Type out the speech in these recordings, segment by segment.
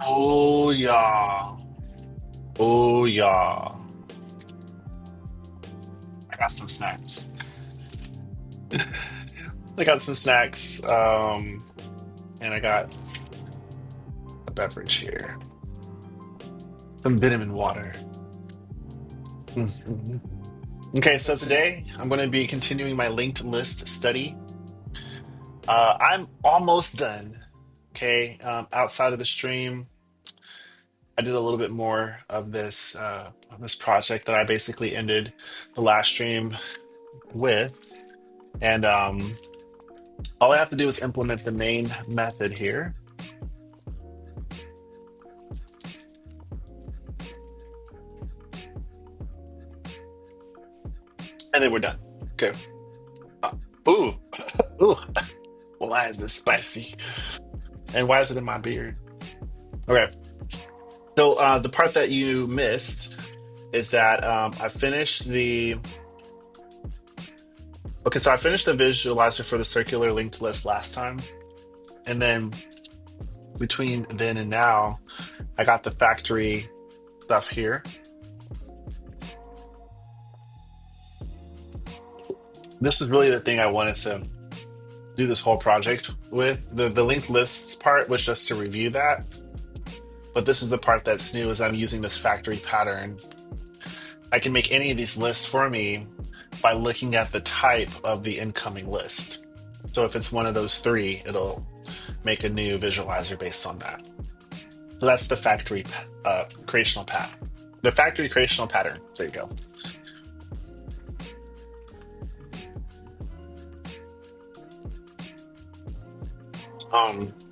Oh yeah. Oh yeah. I got some snacks. I got some snacks. And I got a beverage here. Some vitamin water. Mhm. Okay, so today I'm going to be continuing my linked list study. I'm almost done. Okay, outside of the stream, I did a little bit more of this project that I basically ended the last stream with, and all I have to do is implement the main method here, and then we're done. Okay. Uh, ooh, ooh. Why is this spicy? And why is it in my beard? Okay. So the part that you missed is that I finished the. Okay, so I finished the visualizer for the circular linked list last time, and then between then and now, I got the factory stuff here. This is really the thing I wanted to do this whole project with. The linked lists part was just to review that, but this is the part that's new is I'm using this factory pattern. I can make any of these lists for me by looking at the type of the incoming list. So if it's one of those three, it'll make a new visualizer based on that. So that's the factory creational path. The factory creational pattern. There you go.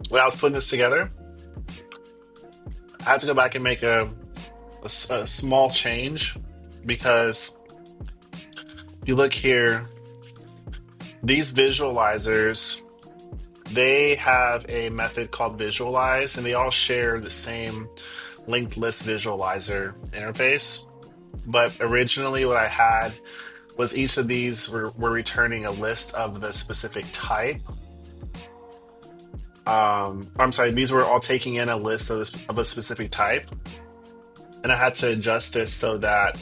When I was putting this together, I had to go back and make a small change because if you look here, these visualizers, they have a method called visualize, and they all share the same linked list visualizer interface. But originally, what I had was each of these were returning a list of the specific type. I'm sorry, these were all taking in a list of, of a specific type. And I had to adjust this so that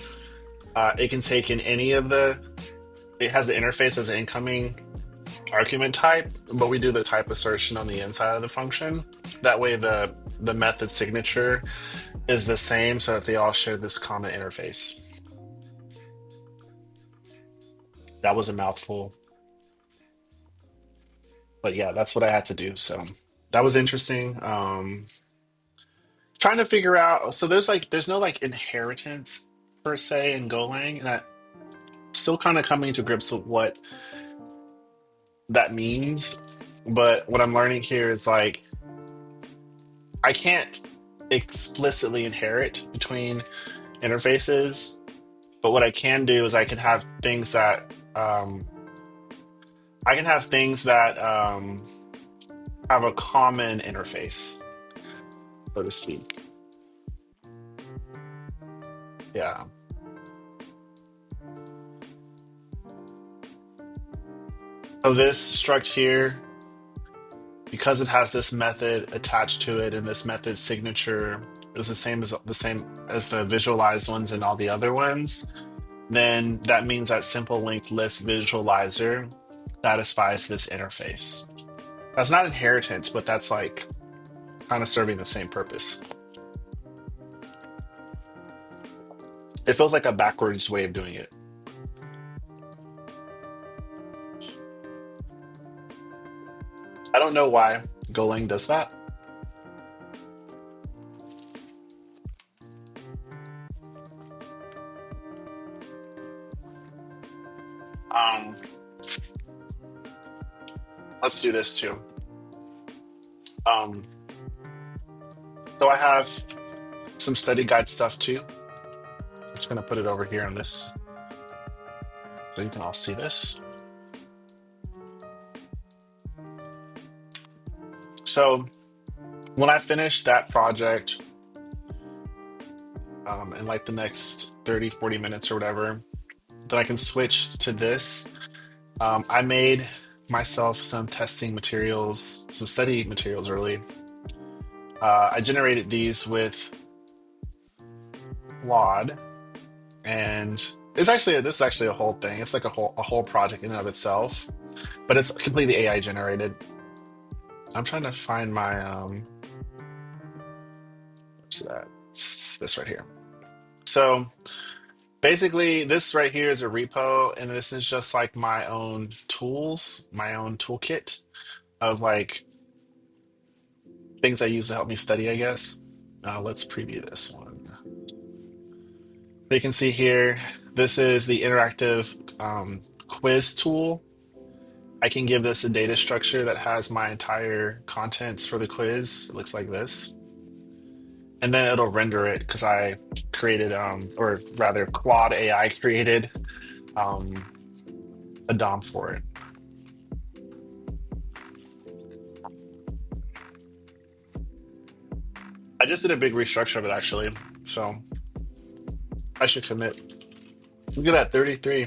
it can take in any of it has the interface as an incoming argument type, but we do the type assertion on the inside of the function. That way the method signature is the same so that they all share this common interface. That was a mouthful, but yeah, that's what I had to do. So that was interesting. Trying to figure out, so there's no like inheritance per se in GoLang, and I'm still kind of coming to grips with what that means. But what I'm learning here is like I can't explicitly inherit between interfaces, but what I can do is I can have things that have a common interface, so to speak. Yeah. So this struct here, because it has this method attached to it, and this method signature is the same as the visualized ones and all the other ones, then that means that simple linked list visualizer satisfies this interface. That's not inheritance, but that's like kind of serving the same purpose. It feels like a backwards way of doing it. I don't know why Golang does that. Um, let's do this too. Um, so I have some study guide stuff too. I'm just gonna put it over here on this so you can all see this. So when I finish that project in like the next 30, 40 minutes or whatever, then I can switch to this. I made myself some testing materials, some study materials really, I generated these with Claude, and this is actually a whole thing. It's like a whole project in and of itself, but it's completely AI generated. I'm trying to find my what's that? It's this right here. So basically, this right here is a repo, and this is just like my own tools, my own toolkit of like things I use to help me study, I guess. Let's preview this one. So you can see here, this is the interactive quiz tool. I can give this a data structure that has my entire contents for the quiz. It looks like this. And then it'll render it because I created, or rather, Claude AI created um, a DOM for it. I just did a big restructure of it actually, so I should commit. Look at that, 33.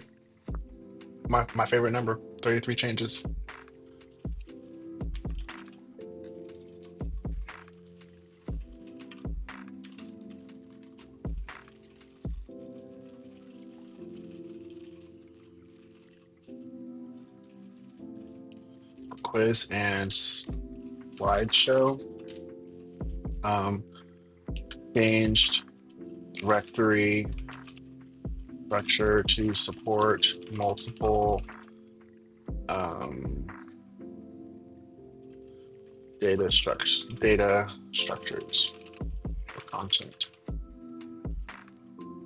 My favorite number, 33 changes. Quiz and slideshow. Um, Changed directory structure to support multiple um, data structures for content.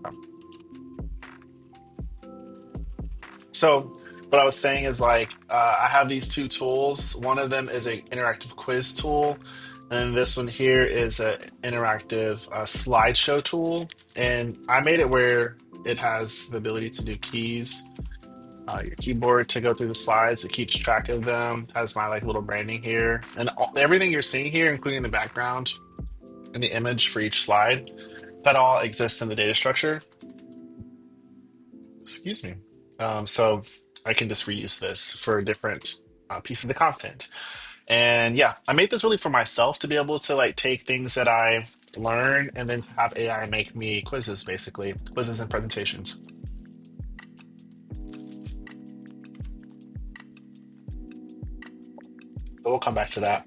Um, So what I was saying is like I have these two tools. One of them is an interactive quiz tool, and this one here is an interactive slideshow tool. And I made it where it has the ability to do keys, your keyboard to go through the slides. It keeps track of them. Has my like little branding here, and everything you're seeing here, including the background and the image for each slide, that all exists in the data structure. Excuse me. So I can just reuse this for a different piece of the content. And yeah, I made this really for myself to be able to like take things that I learn and then have AI make me quizzes, basically quizzes and presentations. But we'll come back to that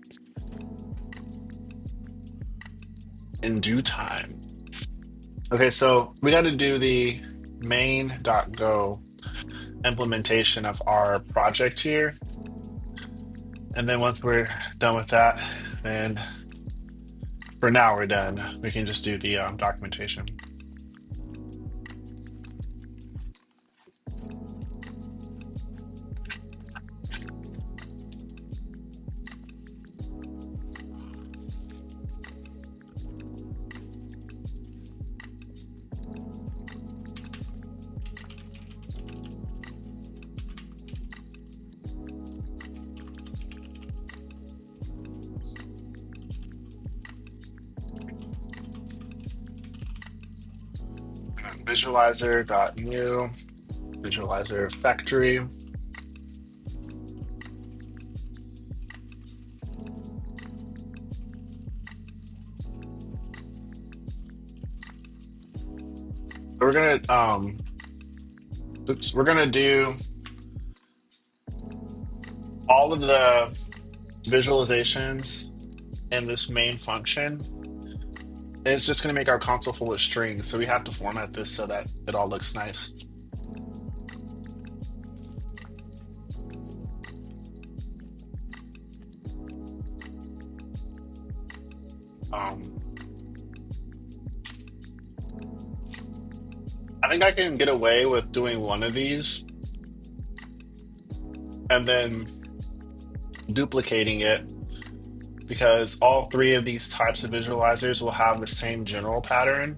in due time. Okay, so we got to do the main.go implementation of our project here. And then once we're done with that, then for now we're done. We can just do the documentation. Visualizer.new, visualizer factory. We're gonna oops, we're gonna do all of the visualizations in this main function. It's just gonna make our console full of strings, so we have to format this so that it all looks nice. Um, I think I can get away with doing one of these and then duplicating it because all three of these types of visualizers will have the same general pattern,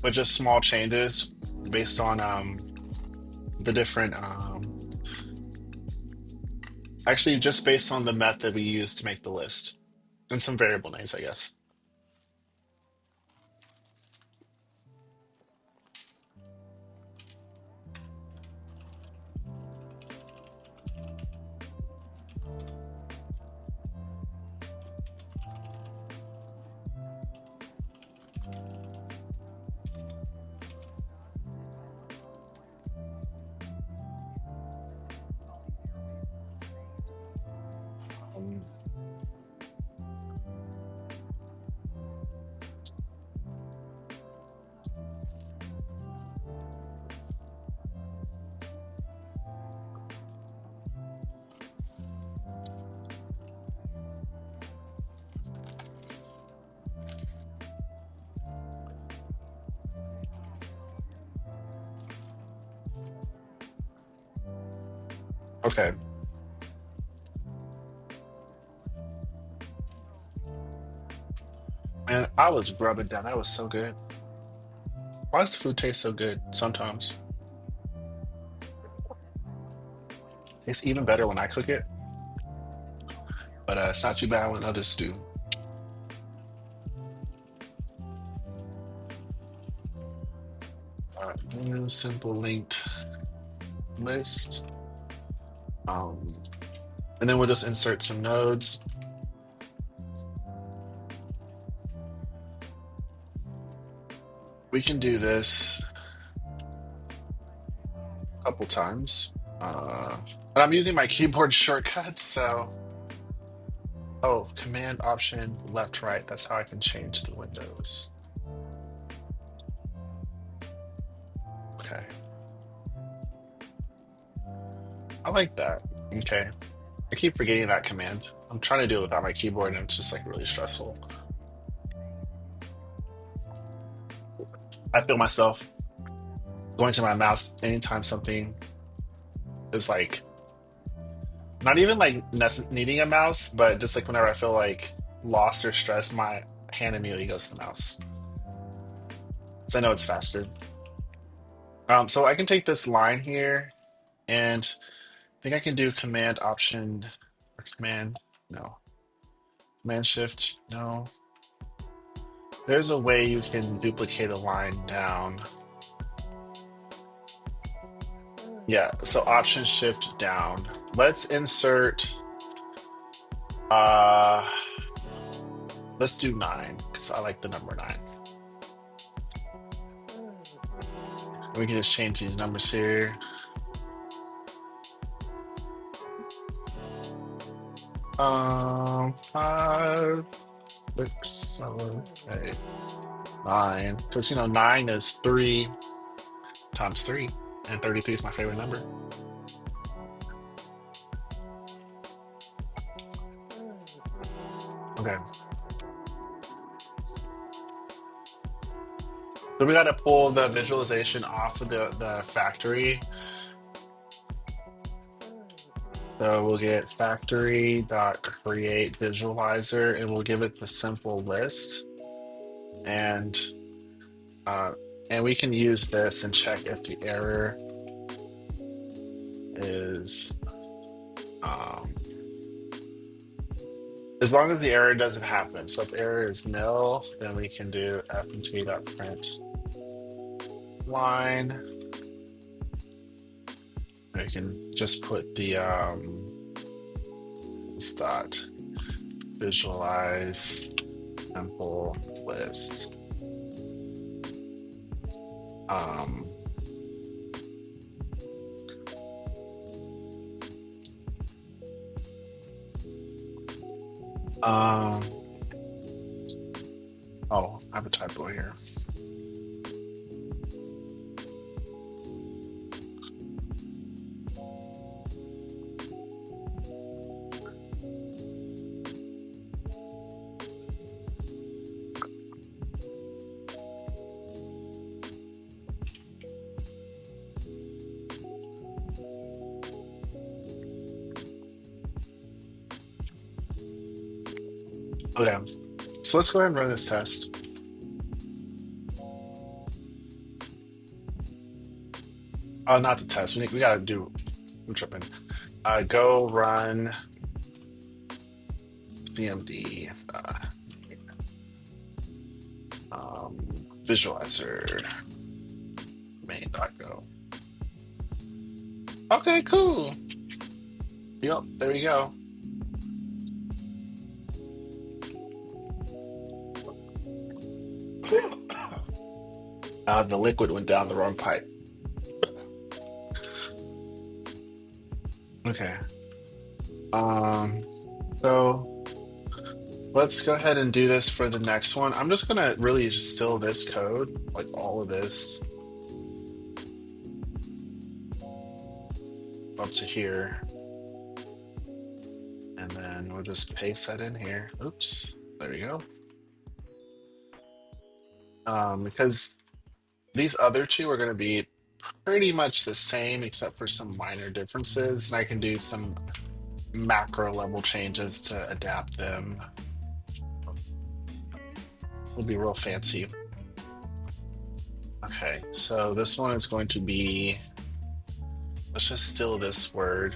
but just small changes based on the different, actually just based on the method we use to make the list and some variable names, I guess. Okay. Man, I was rubbing down. That was so good. Why does food taste so good sometimes? It's even better when I cook it, but it's not too bad when others do. New simple linked list. Um, and then we'll just insert some nodes. We can do this a couple times. And I'm using my keyboard shortcuts, so oh, command option left right. That's how I can change the windows. Okay. I like that. Okay. I keep forgetting that command. I'm trying to do it without my keyboard and it's just like really stressful. I feel myself going to my mouse anytime something is like not even like needing a mouse, but just like whenever I feel like lost or stressed, my hand immediately goes to the mouse. So I know it's faster. So I can take this line here and I think I can do command option or command, no, command shift, no. There's a way you can duplicate a line down. Yeah, so option shift down. Let's insert uh let's do 9 because I like the number 9. We can just change these numbers here. 5, 6, 7, 8, 9. Because 9 is 3 times 3, and 33 is my favorite number. Okay. So we got to pull the visualization off of the factory. So we'll get factory.create visualizer and we'll give it the simple list. And uh, and we can use this and check if the error is as long as the error doesn't happen. So if error is nil, then we can do fmt.print line. We can just put the dot visualize simple list. Um, um, oh, I have a typo here. Okay, so let's go ahead and run this test. Oh, not the test. We gotta do. I'm tripping. Go run CMD um, visualizer main.go. Okay, cool. Yep, there we go. The liquid went down the wrong pipe. Okay. So let's go ahead and do this for the next one. I'm just gonna really just steal this code, like all of this up to here. And then we'll just paste that in here. Oops, there we go. Because these other two are gonna be pretty much the same except for some minor differences. And I can do some macro level changes to adapt them. It'll be real fancy. Okay, so this one is going to be, let's just steal this word,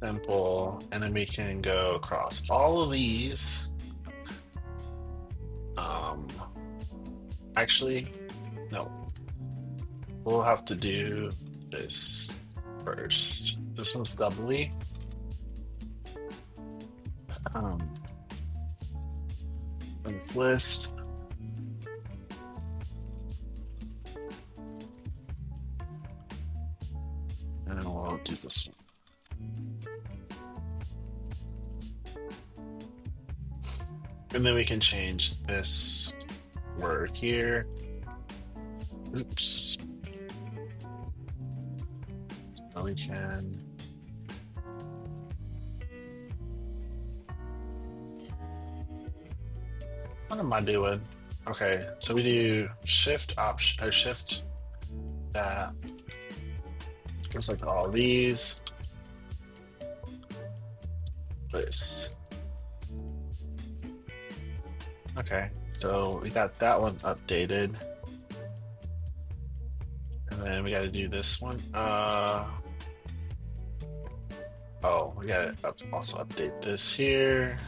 simple, and then we can go across all of these. Um, actually, no, we'll have to do this first. This one's doubly. Um, list. And then we'll do this one. And then we can change this word here. Oops. So we can. What am I doing? Okay, so we do shift option or shift that. Just like all these. This. Okay, so we got that one updated. And then we got to do this one. Oh, we got to also update this here.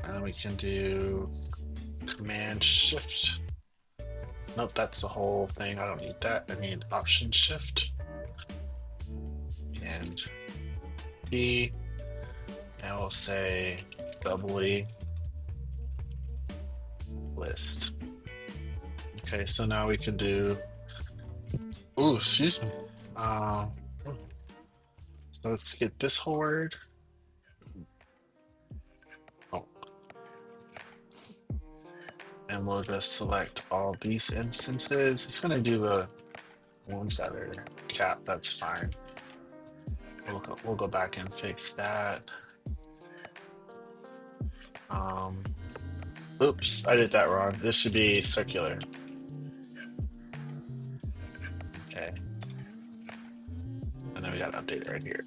And then we can do Command Shift. Nope, that's the whole thing. I don't need that. I need Option Shift and B. Now we'll say doubly list. Okay, so now we can do. Oh, excuse me. So let's get this whole word. Oh. And we'll just select all these instances. It's going to do the ones that are capped. That's fine. We'll go back and fix that. Oops, I did that wrong. This should be circular. Okay. And then we got to update it right here.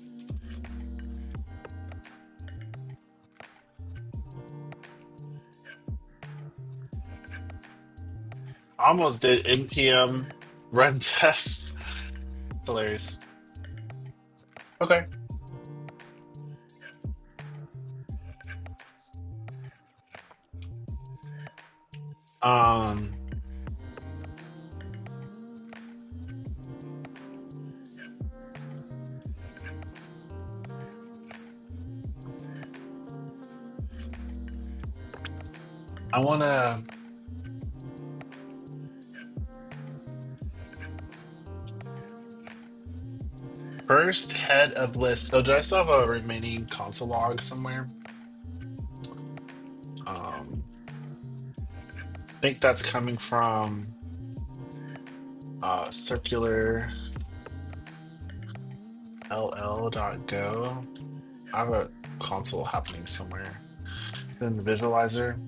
Almost did npm run tests. Hilarious. Okay. I want to first head of list. Oh, do I still have a remaining console log somewhere? I think that's coming from circular ll.go. I have a console happening somewhere. In the visualizer.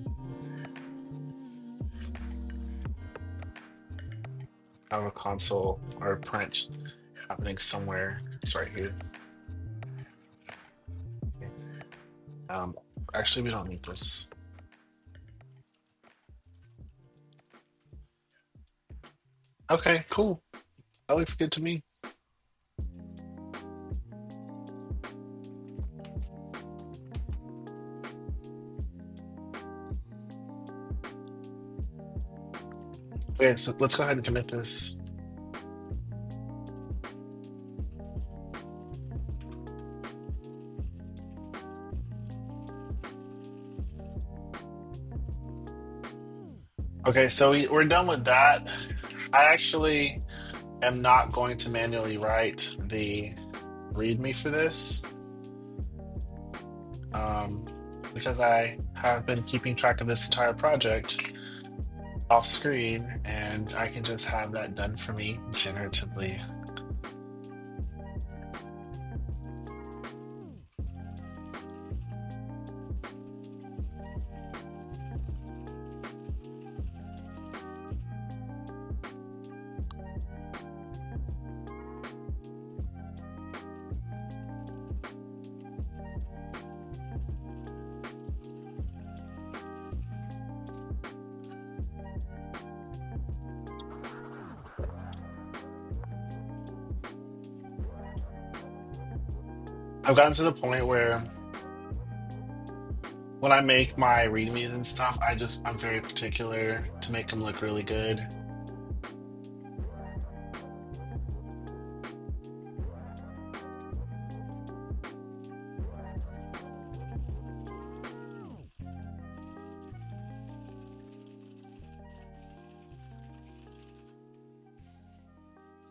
I have a console or a print happening somewhere. It's right here. Actually, we don't need this. Okay, cool. That looks good to me. Okay, so let's go ahead and commit this. Okay, so we're done with that. I actually am not going to manually write the README for this, um, because I have been keeping track of this entire project off screen, and I can just have that done for me generatively. I've gotten to the point where when I make my READMEs and stuff, I'm very particular to make them look really good.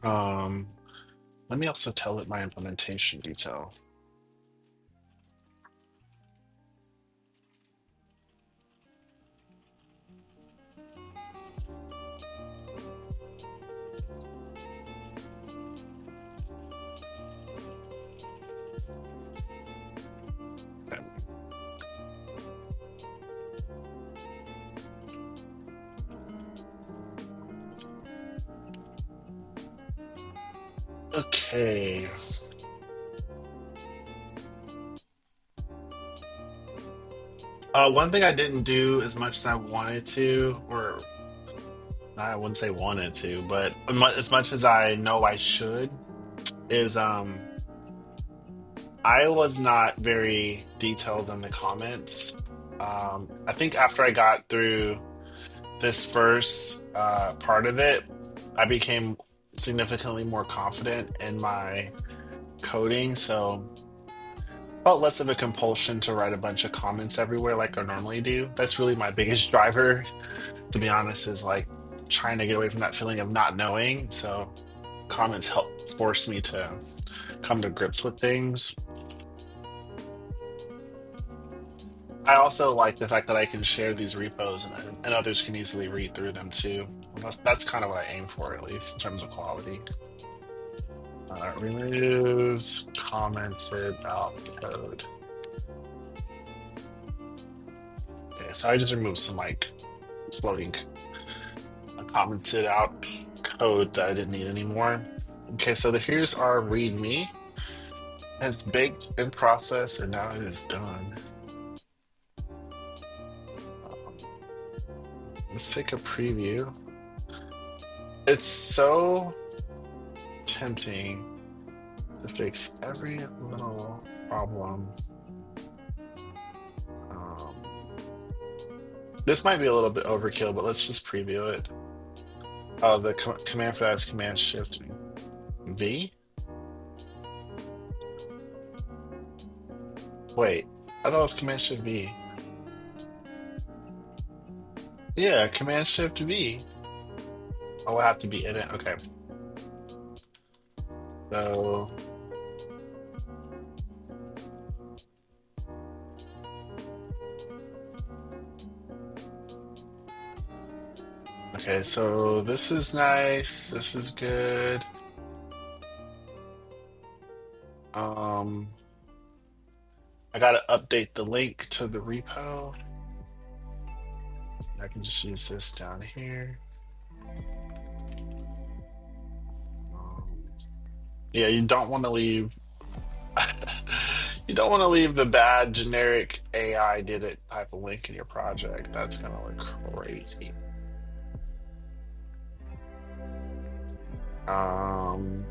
Um, Let me also tell it my implementation detail. Okay. One thing I didn't do as much as I wanted to, or I wouldn't say wanted to, but as much as I know I should, is I was not very detailed in the comments. I think after I got through this first part of it, I became significantly more confident in my coding, so felt less of a compulsion to write a bunch of comments everywhere like I normally do. That's really my biggest driver, to be honest, is like trying to get away from that feeling of not knowing. So comments help force me to come to grips with things. I also like the fact that I can share these repos and others can easily read through them too. That's kind of what I aim for, at least in terms of quality. Removes commented out code. Okay, so I just removed some like floating commented out code that I didn't need anymore. Okay, so here's our README. It's baked in process and now it is done. Let's take a preview. It's so tempting to fix every little problem. Um, this might be a little bit overkill, but let's just preview it. Oh, the command for that is Command Shift V. Wait, I thought it was Command Shift V. Yeah, Command Shift V. Oh, I have to be in it. Okay. So, okay, so this is nice. This is good. Um, I gotta update the link to the repo. I can just use this down here. Um, yeah, you don't want to leave. You don't want to leave the bad generic AI did it type of link in your project. That's gonna look crazy. Um,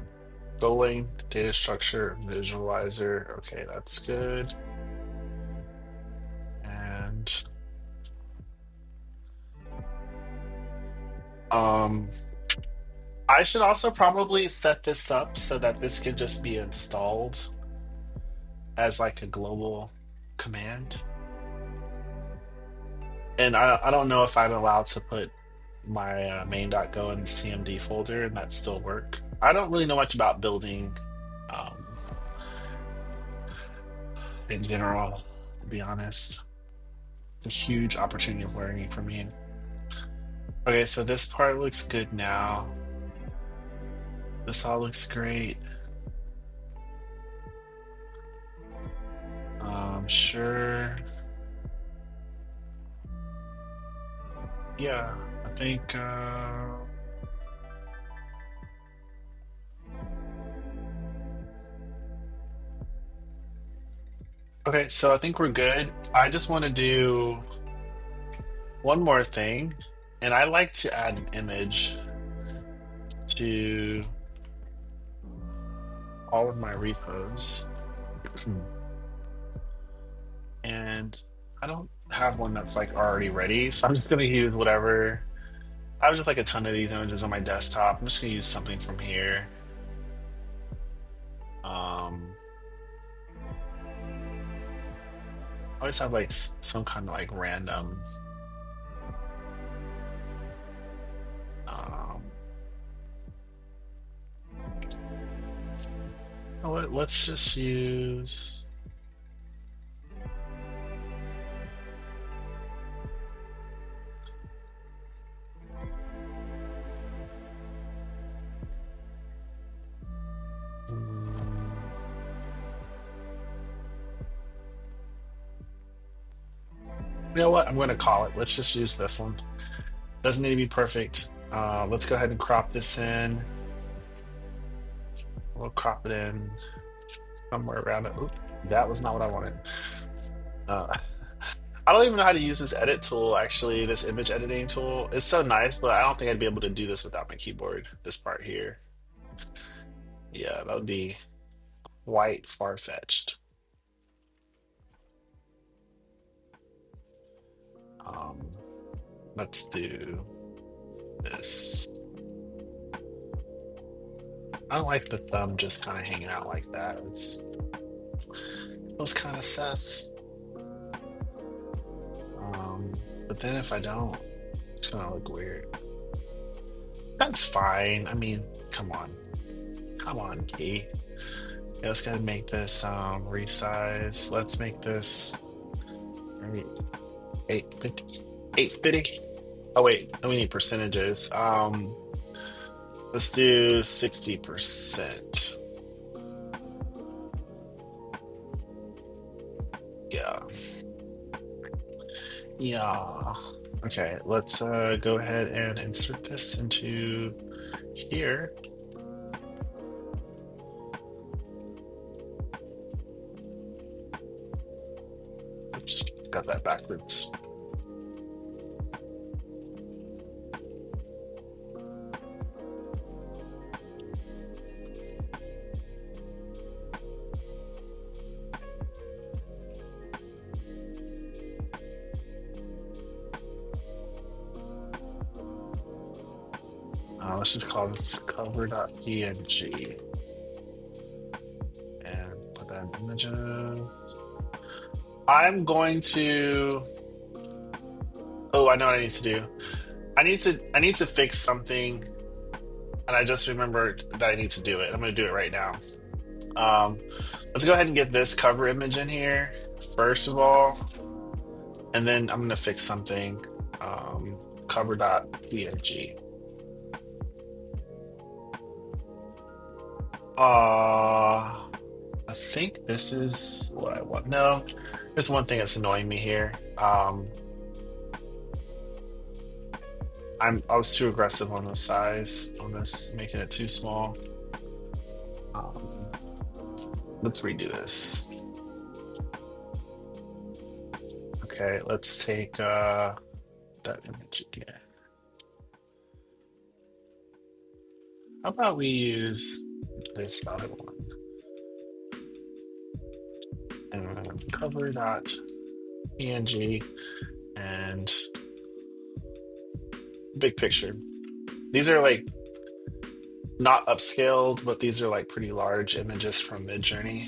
GoLang data structure visualizer. Okay, that's good. And um, I should also probably set this up so that this can just be installed as like a global command. And I don't know if I'm allowed to put my main.go and CMD folder, and that still work. I don't really know much about building in general, to be honest. It's a huge opportunity of learning for me. Okay, so this part looks good now. This all looks great. Sure. Yeah, I think okay, so I think we're good. I just want to do one more thing, and I like to add an image to all of my repos. And I don't have one that's like already ready, so I'm just gonna use whatever. I have just like a ton of these images on my desktop. I'm just gonna use something from here. Um, I always have like some kind of like random. Um, you know what? Let's just use. mm, You know what? I'm gonna call it. Let's just use this one. Doesn't need to be perfect. Let's go ahead and crop this in. We'll crop it in somewhere around it. Oop, that was not what I wanted. Uh, I don't even know how to use this edit tool, actually, this image editing tool. It's so nice, but I don't think I'd be able to do this without my keyboard, this part here. Yeah, that would be quite far-fetched. Um, let's do this. I don't like the thumb just kind of hanging out like that. It feels kind of sus. But then if I don't, it's gonna look weird. That's fine. I mean, come on. Come on, Key. Yeah, let's go ahead and make this resize. Let's make this maybe 850. 850. Oh wait, we need percentages. Let's do 60%. Yeah. Yeah. Okay, let's go ahead and insert this into here. Oops, got that backwards. Let's just call this cover.png and put that in images. I'm going to. Oh, I know what I need to do. I need to fix something, and I just remembered that I need to do it. I'm going to do it right now. Um, let's go ahead and get this cover image in here first of all, and then I'm going to fix something. Cover.png. I think this is what I want. No, there's one thing that's annoying me here. I was too aggressive on the size on this, making it too small. Um, let's redo this. Okay, let's take that image again. How about we use this other one? And cover.png and big picture. These are like not upscaled, but these are like pretty large images from Midjourney.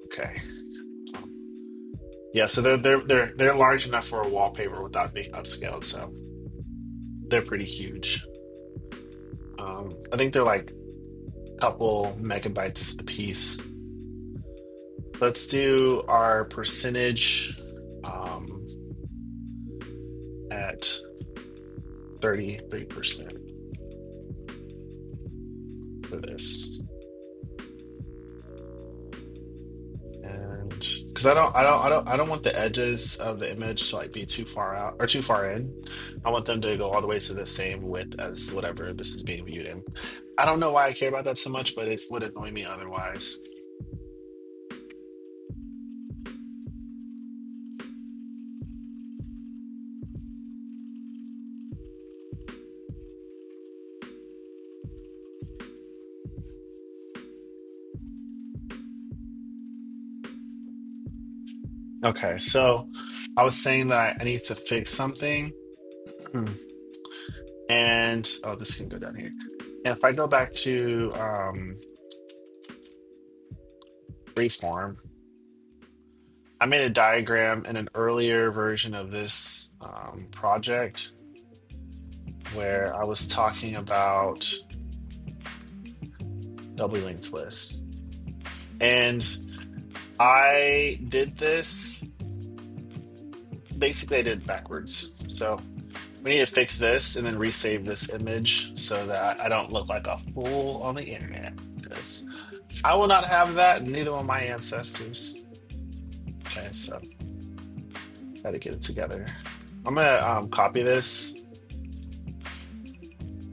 Okay. Yeah, so they're large enough for a wallpaper without being upscaled, so they're pretty huge. I think they're like a couple megabytes a piece. Let's do our percentage um, at 33% for this. And because I don't want the edges of the image to like be too far out or too far in. I want them to go all the way to the same width as whatever this is being viewed in. I don't know why I care about that so much, but it would annoy me otherwise. Okay, so I was saying that I need to fix something. Hmm. And oh, this can go down here. And if I go back to Freeform, I made a diagram in an earlier version of this project where I was talking about doubly linked lists. And I did this, basically I did it backwards. So we need to fix this and then resave this image so that I don't look like a fool on the internet. Because I will not have that, and neither will my ancestors. Okay, so gotta get it together. I'm gonna copy this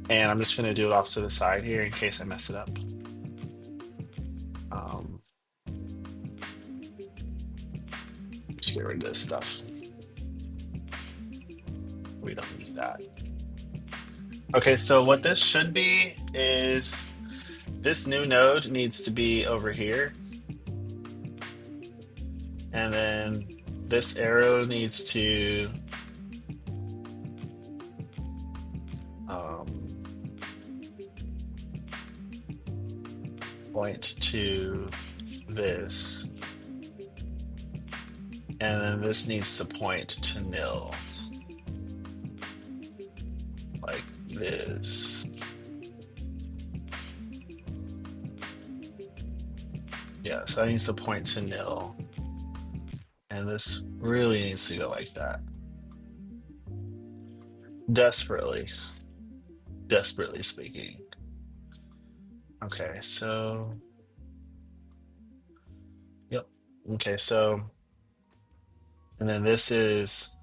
and I'm just gonna do it off to the side here in case I mess it up. Um, just get rid of this stuff. We don't need that. Okay, so what this should be is this new node needs to be over here. And then this arrow needs to um, point to this. And then this needs to point to nil. Like this. Yeah, so that needs to point to nil. And this really needs to go like that. Desperately. Desperately speaking. Okay, so. Yep. Okay, so. And then this is.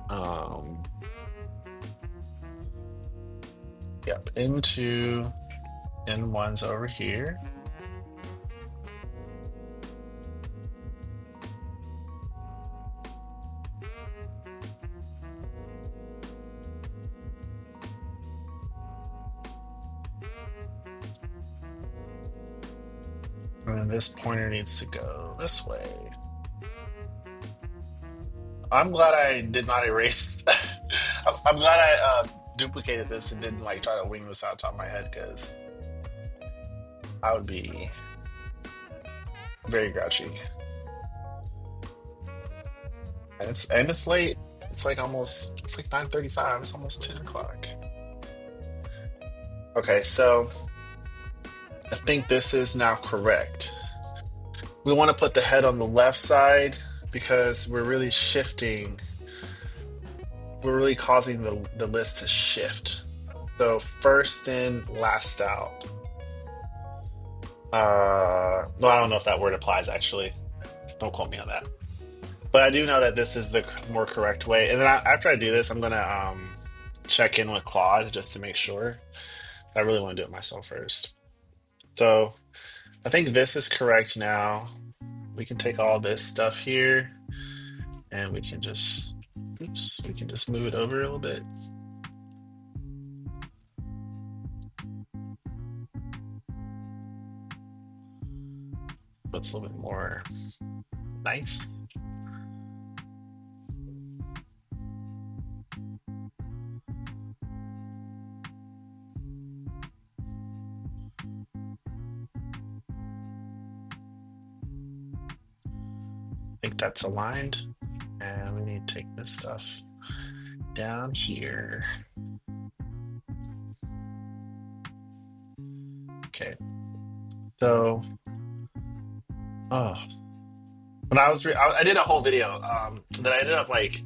Um, yep, into N1's over here. And then this pointer needs to go this way. I'm glad I did not erase. I'm glad I duplicated this and didn't like try to wing this out top of my head because I would be very grouchy. And it's late. It's like almost. It's like 9:35. It's almost 10 o'clock. Okay, so I think this is now correct. We want to put the head on the left side because we're really shifting. We're really causing the list to shift. So first in, last out. Well, I don't know if that word applies actually. Don't quote me on that. But I do know that this is the more correct way. And then after I do this, I'm gonna check in with Claude just to make sure. I really want to do it myself first. So I think this is correct now. We can take all this stuff here and we can just, oops, we can just move it over a little bit. That's a little bit more nice. think that's aligned. And we need to take this stuff down here. Okay. So, oh, when I did a whole video that I ended up like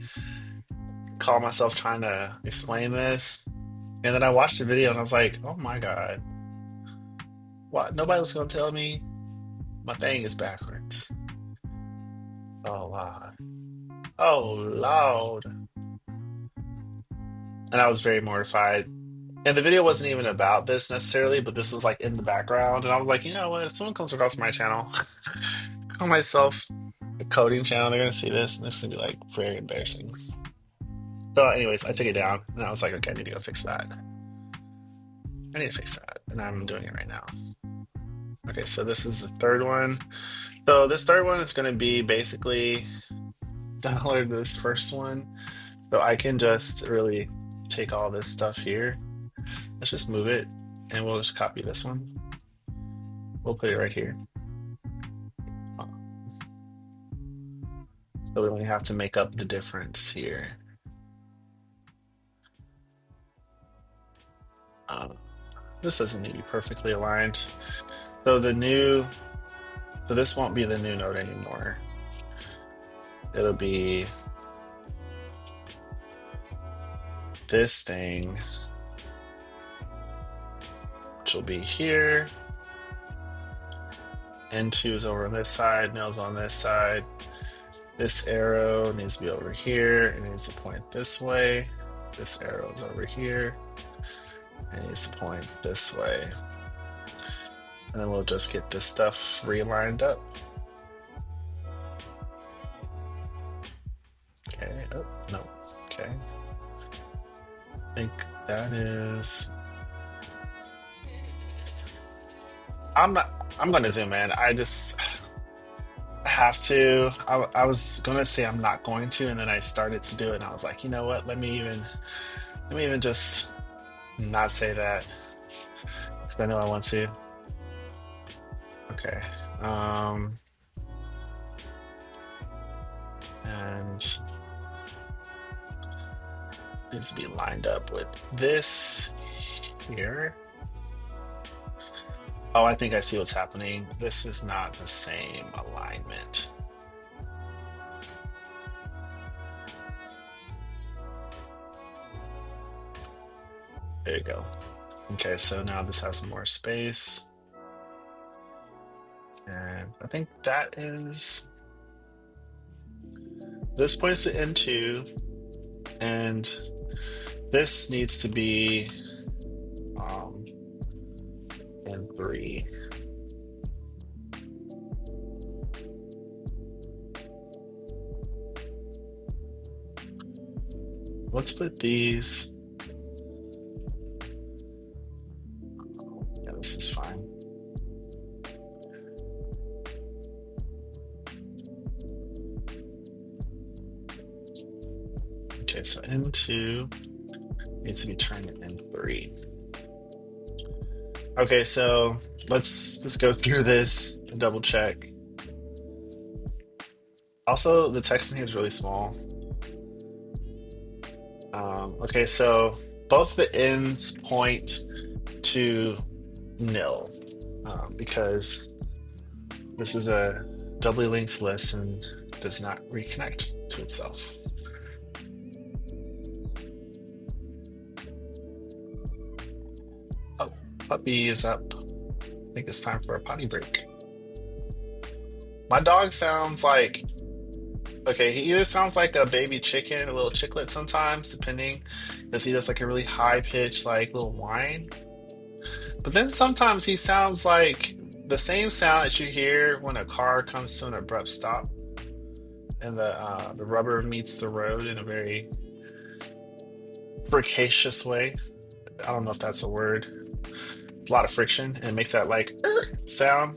calling myself trying to explain this, and then I watched the video and I was like, oh my God, what? Nobody was gonna tell me my thing is backwards. Oh wow. Oh Lord. And I was very mortified. And the video wasn't even about this necessarily, but this was like in the background. And I was like, you know what? If someone comes across my channel, call myself a coding channel, they're gonna see this and this is gonna be like very embarrassing. So, anyways, I took it down and I was like, okay, I need to go fix that. I need to fix that. And I'm doing it right now. Okay, so this is the third one. So this third one is gonna be basically similar to this first one. So I can just really take all this stuff here. Let's just move it and we'll just copy this one. We'll put it right here. So we only have to make up the difference here. This doesn't need to be perfectly aligned. So so this won't be the new node anymore. It'll be this thing, which will be here. N2 is over on this side, nails on this side. This arrow needs to be over here. It needs to point this way. This arrow is over here. It needs to point this way. And then we'll just get this stuff realigned up. Okay, oh, no, okay. I think that is... I'm gonna zoom in. I just have to. I was gonna say I'm not going to, and then I started to do it, and I was like, you know what? Let me even just not say that because I know I want to. Okay. And it needs to be lined up with this here. Oh, I think I see what's happening. This is not the same alignment. There you go. Okay, so now this has more space. And I think that is... This points to N2, and this needs to be N3. Let's put these... Yeah, this is fine. Okay, so N2 needs to be turned to N3. Okay, so let's just go through this and double check. Also, the text in here is really small. Okay, so both the ends point to nil because this is a doubly linked list and does not reconnect to itself. Oh, puppy is up. I think it's time for a potty break. My dog sounds like, okay, he either sounds like a baby chicken, a little chicklet sometimes, depending, because he does like a really high pitched, like little whine. But then sometimes he sounds like the same sound that you hear when a car comes to an abrupt stop and the rubber meets the road in a very fricacious way. I don't know if that's a word. It's a lot of friction and it makes that like sound.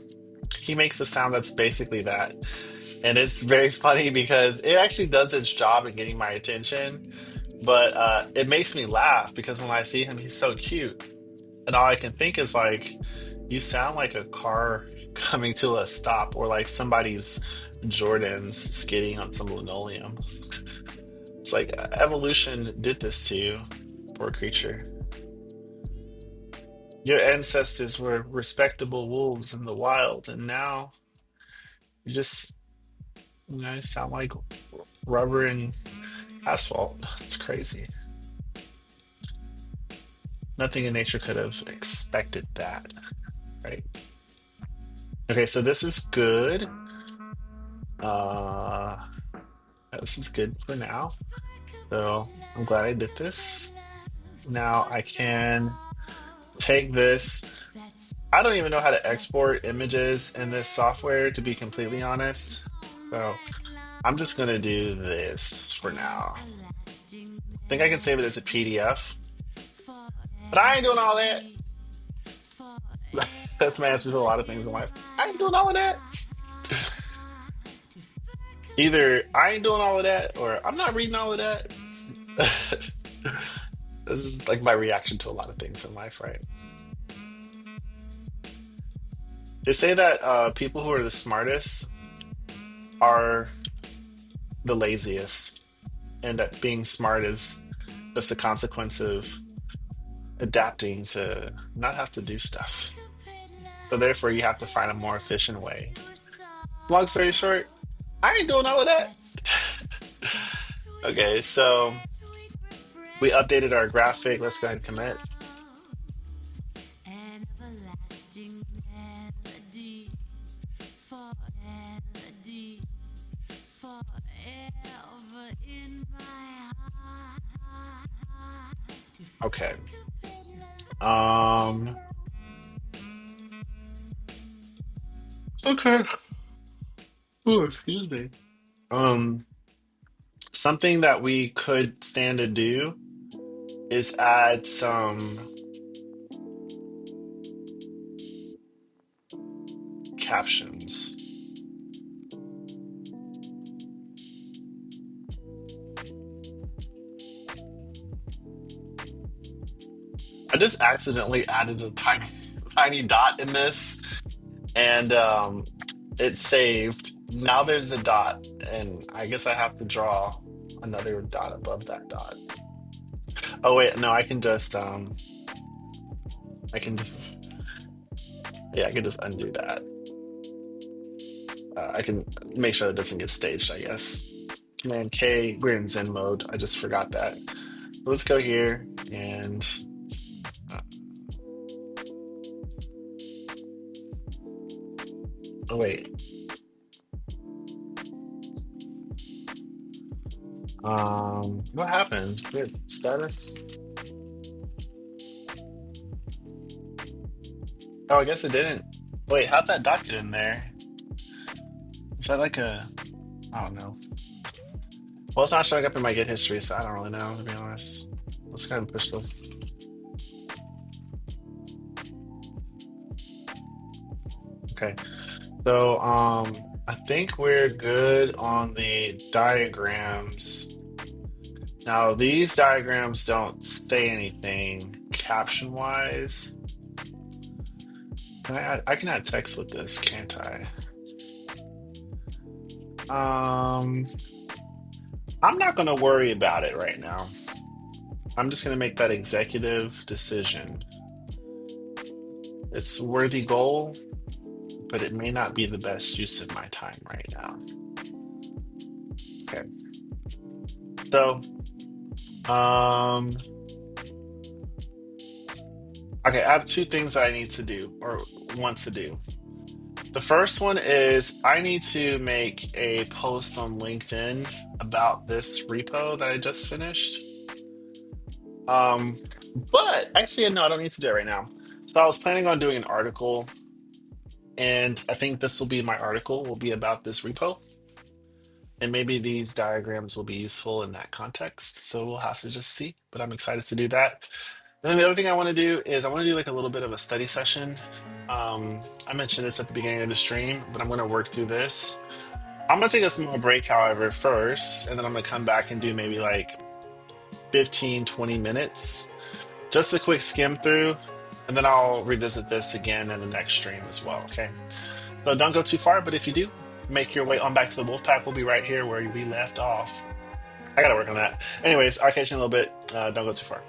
He makes a sound that's basically that. And it's very funny because it actually does its job in getting my attention. But it makes me laugh because when I see him, he's so cute. And all I can think is like, You sound like a car coming to a stop or like somebody's Jordans skidding on some linoleum. It's like evolution did this to you, poor creature. Your ancestors were respectable wolves in the wild, and now you just, you sound like rubber and asphalt. It's crazy. Nothing in nature could have expected that, right? Okay, so this is good. Uh, this is good for now. So I'm glad I did this. Now I can take this. I don't even know how to export images in this software, to be completely honest. So I'm just gonna do this for now. I think I can save it as a PDF, but I ain't doing all that. That's my answer to a lot of things in life. I ain't doing all of that. Either I ain't doing all of that or I'm not reading all of that. This is like my reaction to a lot of things in life, right? They say that people who are the smartest are the laziest, and that being smart is just a consequence of adapting to not have to do stuff. So therefore, you have to find a more efficient way. Long story short, I ain't doing all of that. Okay, so we updated our graphic. Let's go ahead and commit. Okay. Um. Okay. Oh, excuse me. Um. Something that we could stand to do is add some captions. I just accidentally added a tiny dot in this, and it saved. Now there's a dot, and I guess I have to draw another dot above that dot. Oh wait, no, I can just, yeah, I can just undo that. I can make sure it doesn't get staged, I guess. Command K, we're in Zen mode. I just forgot that. Let's go here and oh wait. What happened? Good status. Oh, I guess it didn't. Wait, how'd that dot get in there? Is that like a, I don't know. Well, it's not showing up in my Git history, so I don't really know, to be honest. Let's go ahead and push this. Okay. So, I think we're good on the diagrams. Now, these diagrams don't say anything caption-wise. I can add text with this, can't I? I'm not gonna worry about it right now. I'm just gonna make that executive decision. It's a worthy goal, but it may not be the best use of my time right now. Okay. So, um, okay, I have two things that I need to do or want to do. The first one is I need to make a post on LinkedIn about this repo that I just finished. Um, but actually, no, I don't need to do it right now. So I was planning on doing an article, and I think this will be my article, will be about this repo. And maybe these diagrams will be useful in that context. So we'll have to just see. But I'm excited to do that. And then the other thing I want to do is I want to do like a little bit of a study session. I mentioned this at the beginning of the stream, but I'm going to work through this. I'm going to take a small break, however, first, and then I'm going to come back and do maybe like 15, 20 minutes. Just a quick skim through. And then I'll revisit this again in the next stream as well. Okay. So don't go too far, but if you do, make your way on back to the wolf pack. We'll be right here where we left off. I gotta work on that. Anyways, I'll catch you in a little bit. Don't go too far.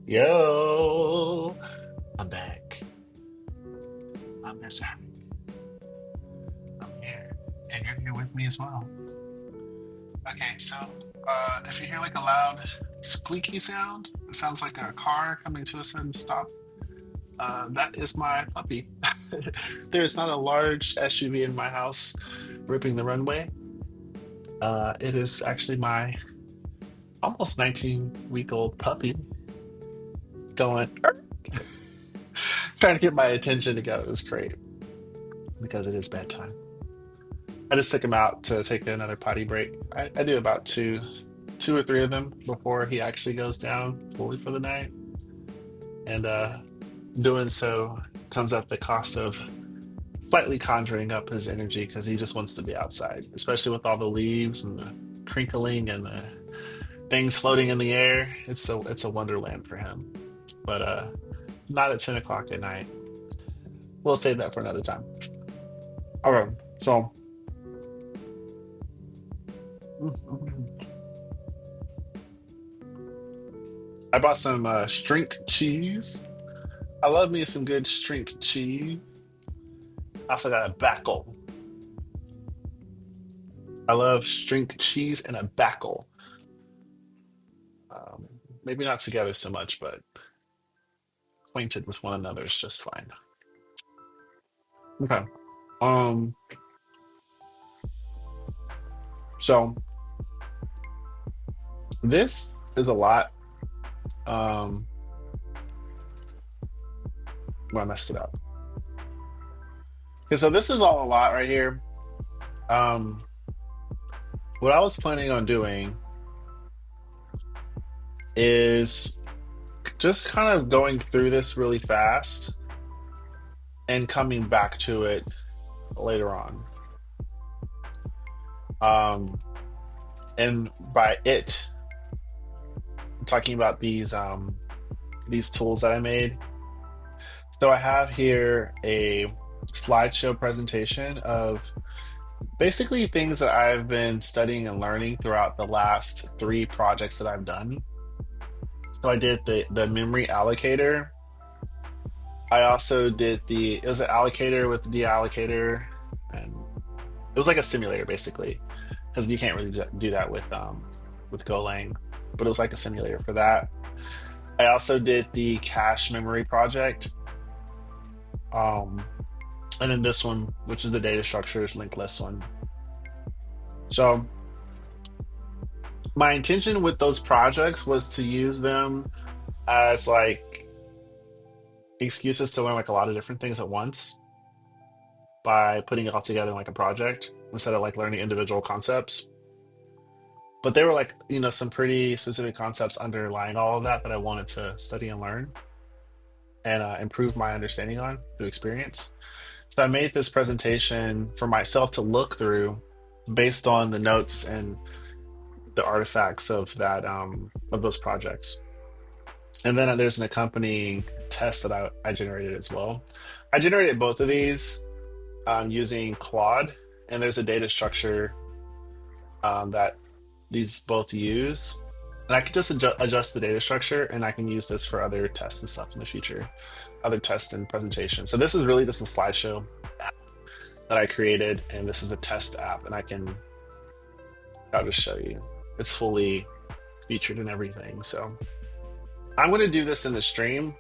Yo, I'm back. I'm Miss Hack. I'm here. And you're here with me as well. Okay, so if you hear like a loud squeaky sound, it sounds like a car coming to a sudden stop. That is my puppy. There's not a large SUV in my house ripping the runway. It is actually my almost 19-week-old puppy going, "Arr," trying to get my attention to go. It was great because it is bedtime. I just took him out to take another potty break. I do about two or three of them before he actually goes down fully for the night. And doing so comes at the cost of slightly conjuring up his energy because he just wants to be outside, especially with all the leaves and the crinkling and the things floating in the air. It's a wonderland for him. But not at 10 o'clock at night. We'll save that for another time. Okay, so I bought some strength cheese. I love me some good strength cheese. I also got a backle. I love strength cheese and a backle. Um, Maybe not together so much, but acquainted with one another is just fine. Okay. Um. So this is a lot. Um. Well, I messed it up. Okay. So this is all a lot right here. Um. What I was planning on doing is just kind of going through this really fast and coming back to it later on. Um. And by it, I'm talking about these tools that I made. So I have here a slideshow presentation of basically things that I've been studying and learning throughout the last three projects that I've done. So I did the memory allocator. I also did it was an allocator with the deallocator, and it was like a simulator basically, because you can't really do that with GoLang, but it was like a simulator for that. I also did the cache memory project. Um, and then this one, which is the data structures linked list one. So my intention with those projects was to use them as like excuses to learn like a lot of different things at once by putting it all together in like a project instead of like learning individual concepts. But they were like, some pretty specific concepts underlying all of that that I wanted to study and learn and improve my understanding on through experience. So I made this presentation for myself to look through based on the notes and the artifacts of that of those projects. And then there's an accompanying test that I generated as well. I generated both of these using Claude, and there's a data structure that these both use. And I can just adjust the data structure, and I can use this for other tests and stuff in the future, other tests and presentations. So this is really just a slideshow app that I created, and this is a test app, and I'll just show you. It's fully featured and everything. So I'm going to do this in the stream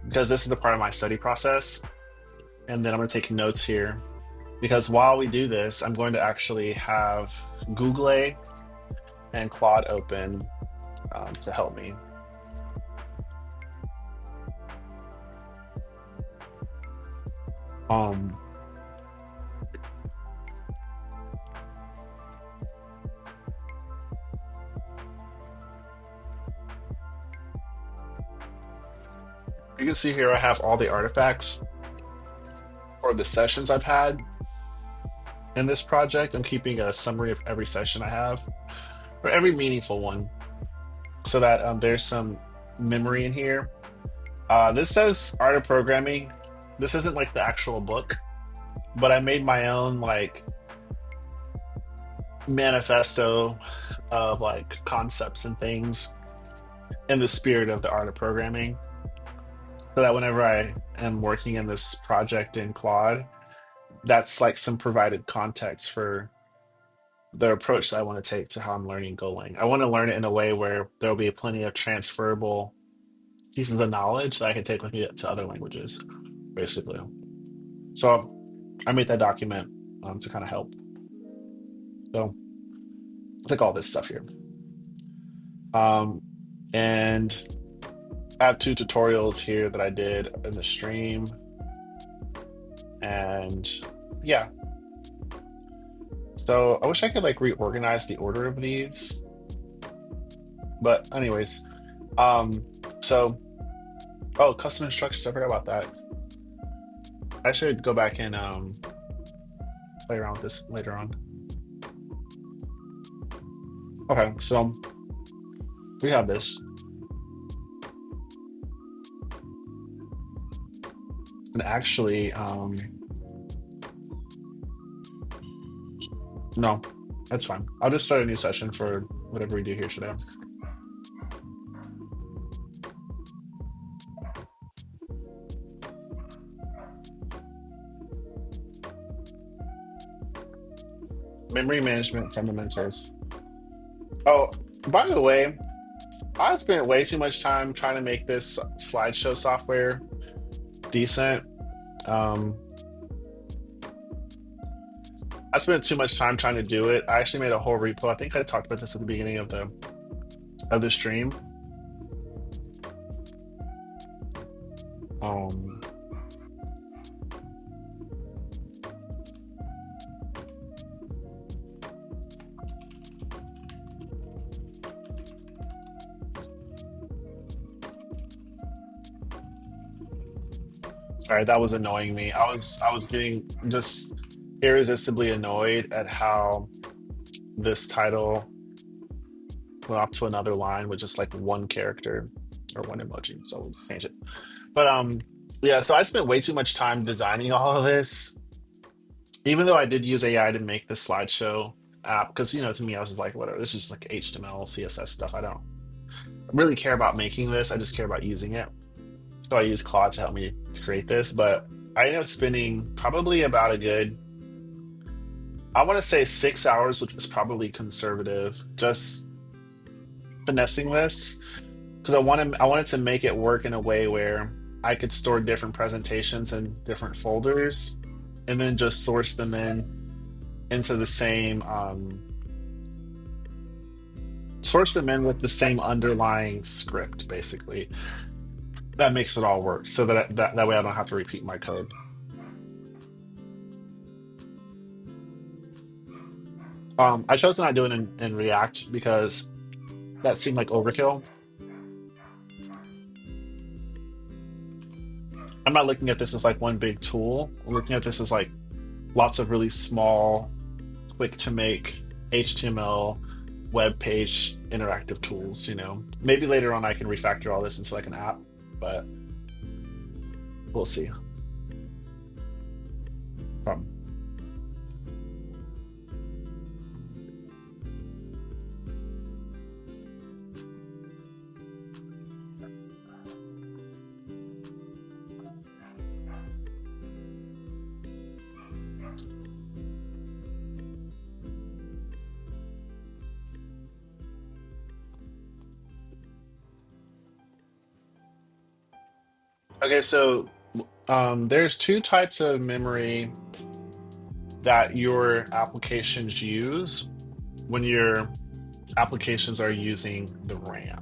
because this is the part of my study process. And then I'm going to take notes here because while we do this, I'm going to actually have Google and Claude open to help me. Um, you can see here I have all the artifacts or the sessions I've had in this project. I'm keeping a summary of every session I have, or every meaningful one, so that there's some memory in here. This says Art of Programming. This isn't like the actual book. but I made my own like manifesto of like concepts and things in the spirit of the art of programming, so that whenever I am working in this project in Claude, that's like some provided context for the approach that I want to take to how I'm learning GoLang. I want to learn it in a way where there'll be plenty of transferable pieces of knowledge that I can take with me to other languages, basically. So I made that document to kind of help. So it's like all this stuff here. Um, and I have two tutorials here that I did in the stream. And yeah, so I wish I could like reorganize the order of these. But anyways, um, so oh, custom instructions, I forgot about that. I should go back and play around with this later on. Okay, so we have this. And actually, no, that's fine. I'll just start a new session for whatever we do here today. Memory management fundamentals. Oh, by the way, I spent way too much time trying to make this slideshow software decent. Um, I spent too much time trying to do it. I actually made a whole repo. I think I talked about this at the beginning of the stream. Um, Sorry, that was annoying me. I was getting just irresistibly annoyed at how this title went off to another line with just like one character or one emoji. So we'll change it. But yeah, so I spent way too much time designing all of this, even though I did use AI to make the slideshow app, because to me I was just like, whatever, this is just like HTML, CSS stuff. I don't really care about making this. I just care about using it. So I used Claude to help me to create this, but I ended up spending probably about a good, I want to say 6 hours, which was probably conservative, just finessing this because I wanted to make it work in a way where I could store different presentations in different folders and then just source them into the same source them in with the same underlying script, basically. That makes it all work so that way I don't have to repeat my code. I chose to not do it in React because that seemed like overkill. I'm not looking at this as like one big tool. I'm looking at this as like lots of really small, quick to make HTML web page interactive tools. Maybe later on I can refactor all this into like an app, but we'll see. Um, okay, so there's two types of memory that your applications use when your applications are using the RAM.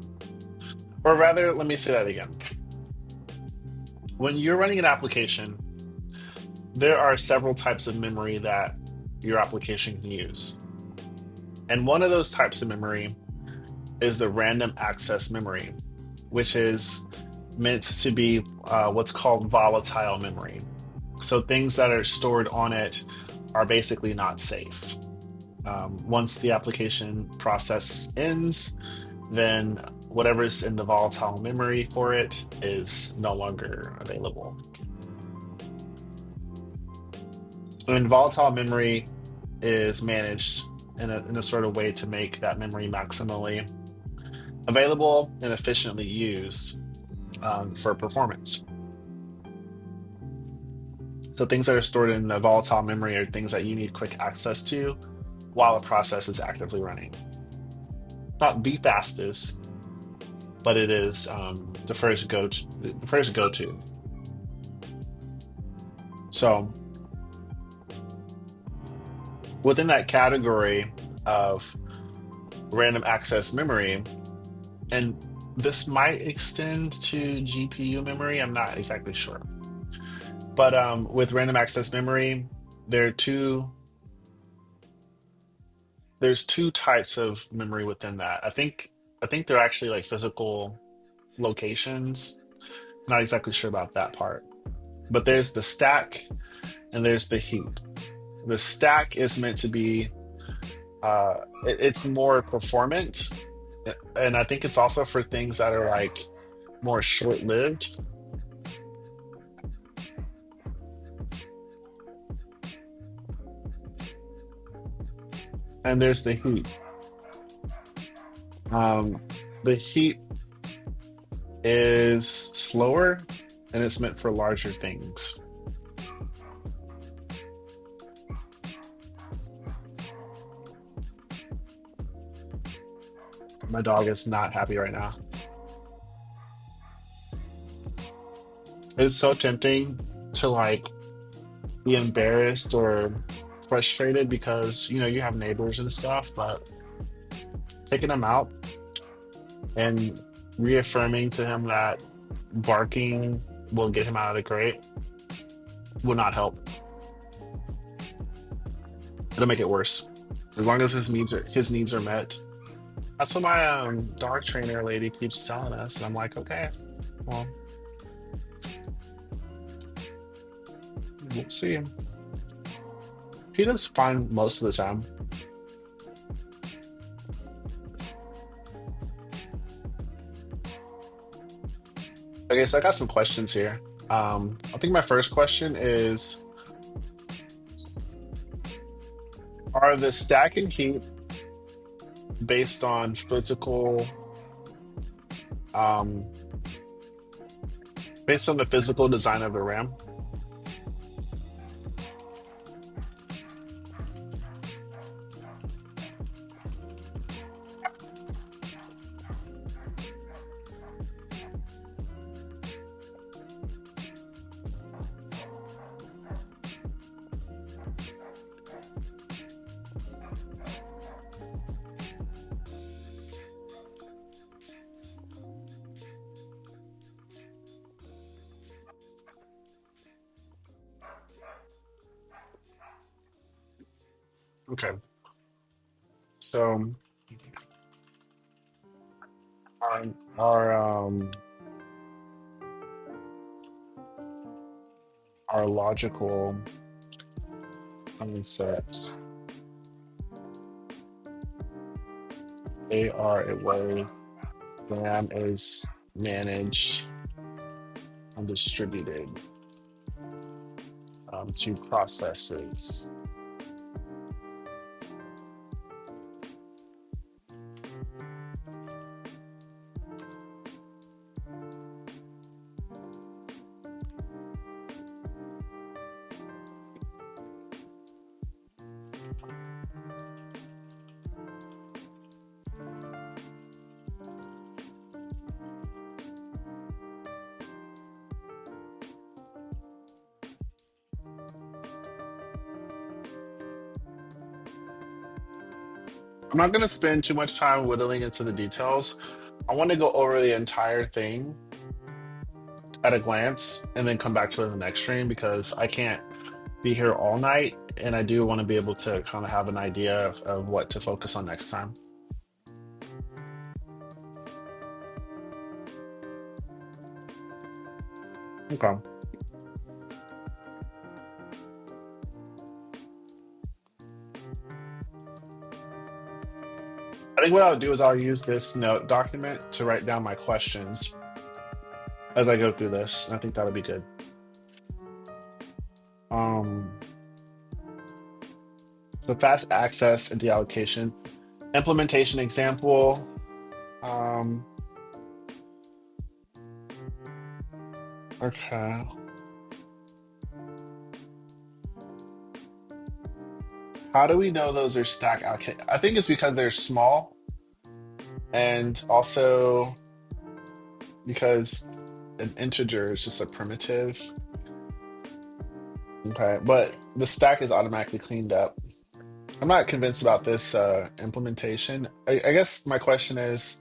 Or rather, let me say that again. When you're running an application, there are several types of memory that your application can use. And one of those types of memory is the random access memory, which is meant to be what's called volatile memory. So things that are stored on it are basically not safe. Once the application process ends, then whatever's in the volatile memory for it is no longer available. And volatile memory is managed in a sort of way to make that memory maximally available and efficiently used for performance. So things that are stored in the volatile memory are things that you need quick access to while a process is actively running. Not the fastest, but it is the first go to. The first go to. So within that category of random access memory, and this might extend to GPU memory. I'm not exactly sure, but with random access memory, there are two. There's two types of memory within that. I think they're actually like physical locations. Not exactly sure about that part. But there's the stack and there's the heap. The stack is meant to be it's more performant, and I think it's also for things that are like more short-lived. And there's the heap. Um, the heap is slower and it's meant for larger things. My dog is not happy right now. It's so tempting to like be embarrassed or frustrated because you have neighbors and stuff, but taking him out and reaffirming to him that barking will get him out of the crate will not help. It'll make it worse. As long as his needs are met. That's what my dog trainer lady keeps telling us. And I'm like, okay, well, we'll see. He does fine most of the time. Okay, so I got some questions here. I think my first question is: are the stack and keep based on um, based on the physical design of the RAM? Okay, so our our logical concepts, they are a way RAM is managed and distributed to processes. I'm not going to spend too much time whittling into the details. I want to go over the entire thing at a glance and then come back to it in the next stream because I can't be here all night, and I do want to be able to kind of have an idea of what to focus on next time. Okay. I think what I'll do is I'll use this note document to write down my questions as I go through this. I think that'll be good. Um, So fast access and deallocation. Implementation example. Um, okay. How do we know those are stack allocate? I think it's because they're small and also because an integer is just a primitive. Okay, but the stack is automatically cleaned up. I'm not convinced about this implementation. I guess my question is,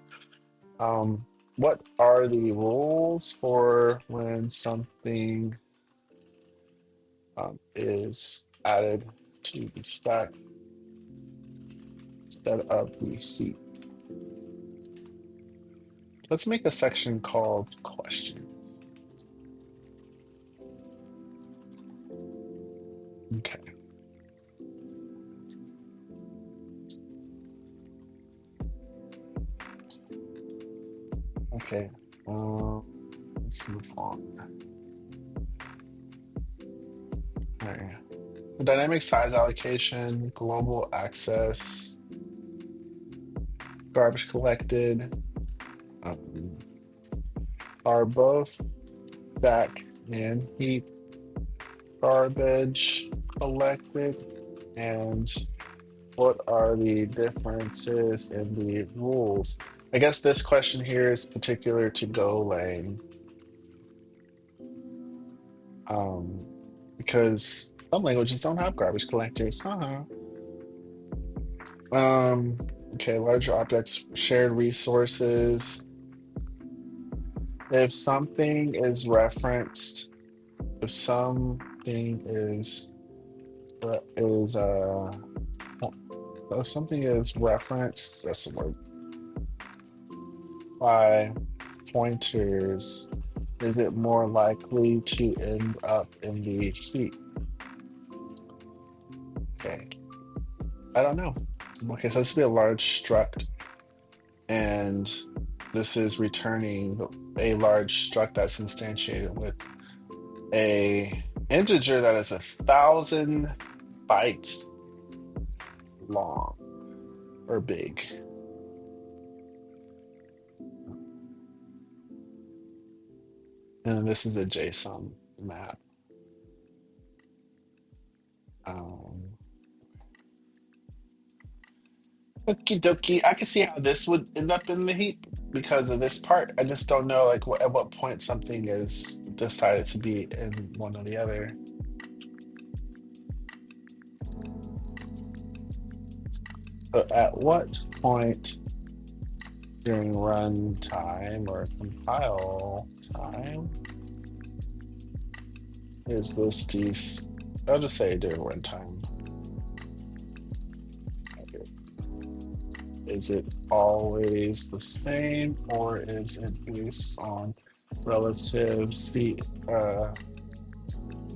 what are the rules for when something is added to the stack instead of the heap? Let's make a section called question. Okay. Okay. Let's move on. All right. Dynamic size allocation, global access, garbage collected, um, are both stack and heap garbage collected, and what are the differences in the rules? I guess this question here is particular to GoLang, um, because some languages don't have garbage collectors. Um, okay, larger objects, shared resources. If something is referenced, if something is if something is referenced, that's the word, by pointers, is it more likely to end up in the heap? Okay, I don't know. Okay, so this would be a large struct, and this is returning a large struct that's instantiated with a integer that is 1,000 bytes long or big. And this is a JSON map. Um, Okie dokie. I can see how this would end up in the heap because of this part. I just don't know like at what point something is decided to be in one or the other. So at what point during runtime or compile time is this these? I'll just say during runtime. Is it always the same, or is it based on relative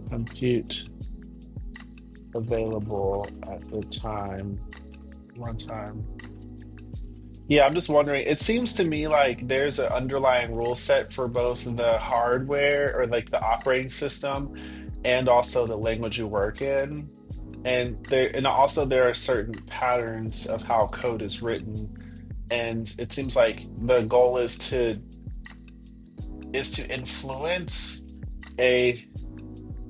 compute available at the time runtime? Yeah, I'm just wondering. It seems to me like there's an underlying rule set for both the hardware or like the operating system and also the language you work in. And also there are certain patterns of how code is written. And it seems like the goal is to influence a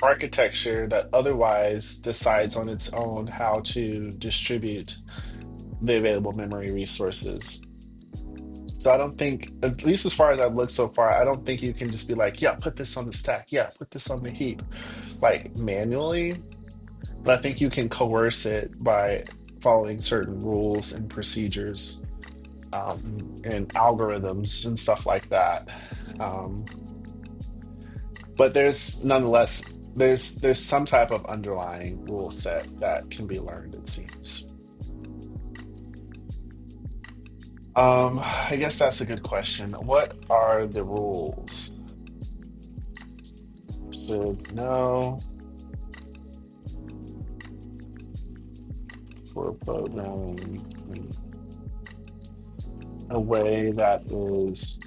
architecture that otherwise decides on its own how to distribute the available memory resources. So I don't think, at least as far as I've looked so far, I don't think you can just be like, yeah, put this on the stack, yeah, put this on the heap, like manually. But I think you can coerce it by following certain rules and procedures, and algorithms and stuff like that. Um, but there's nonetheless there's some type of underlying rule set that can be learned, it seems. I guess that's a good question. What are the rules? Should know for programming in a way that is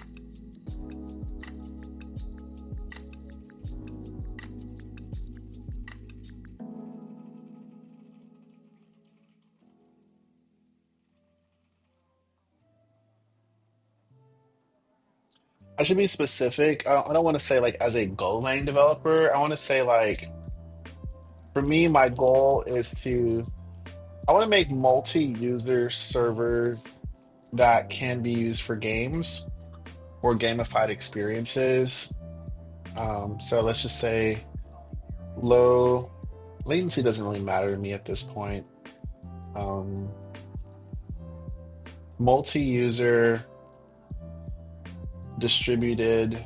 I should be specific. I don't want to say like as a GoLang developer. I want to say like for me, my goal is to I want to make multi-user servers that can be used for games or gamified experiences. So let's just say low latency doesn't really matter to me at this point. Um, multi-user distributed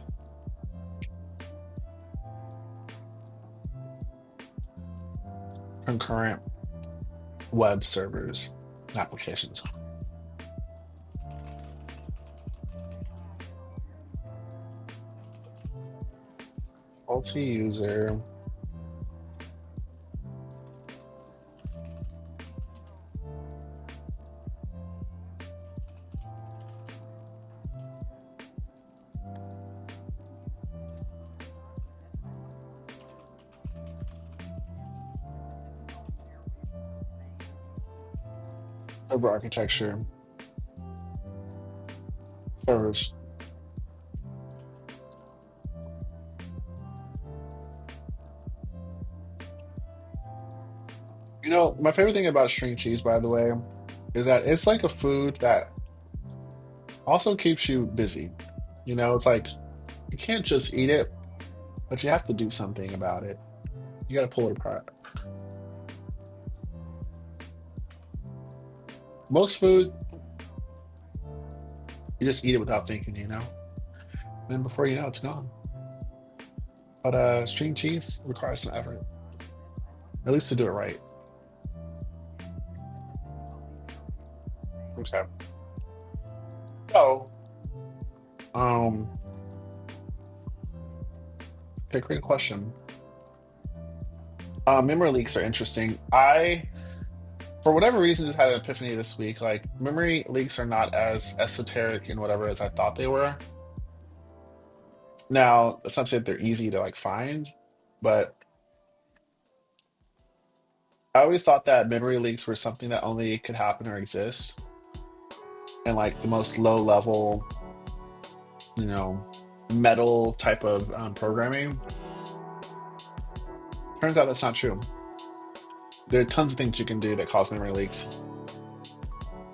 concurrent web servers and applications. Multi-user. Server architecture servers. You know, my favorite thing about string cheese, by the way, is that it's like a food that also keeps you busy. You know, it's like you can't just eat it, but you have to do something about it. You got to pull it apart. Most food, you just eat it without thinking, you know? Then before you know, it's gone. But string cheese requires some effort, at least to do it right. Okay. So, um, okay, great question. Memory leaks are interesting. For whatever reason, just had an epiphany this week. Like, memory leaks are not as esoteric and whatever as I thought they were. Now, that's not to say that they're easy to like find, but I always thought that memory leaks were something that only could happen or exist in like the most low level, you know, metal type of programming. Turns out that's not true. There are tons of things you can do that cause memory leaks,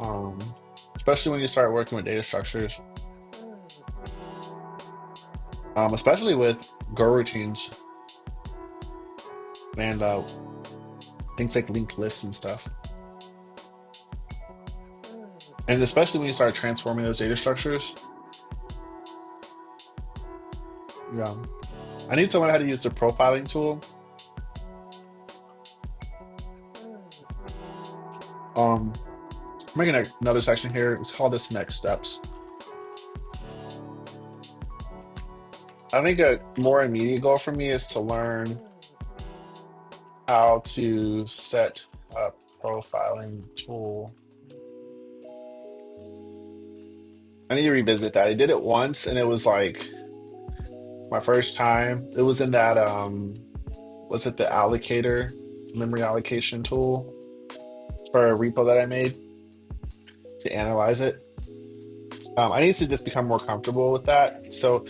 um, especially when you start working with data structures, especially with Go routines and things like linked lists and stuff. And especially when you start transforming those data structures. Yeah. I need to learn how to use the profiling tool. I'm making another section here. Let's call this next steps. I think a more immediate goal for me is to learn how to set up profiling tool. I need to revisit that. I did it once and it was like my first time. It was in that was it the allocator memory allocation tool for a repo that I made to analyze it. I need to just become more comfortable with that. So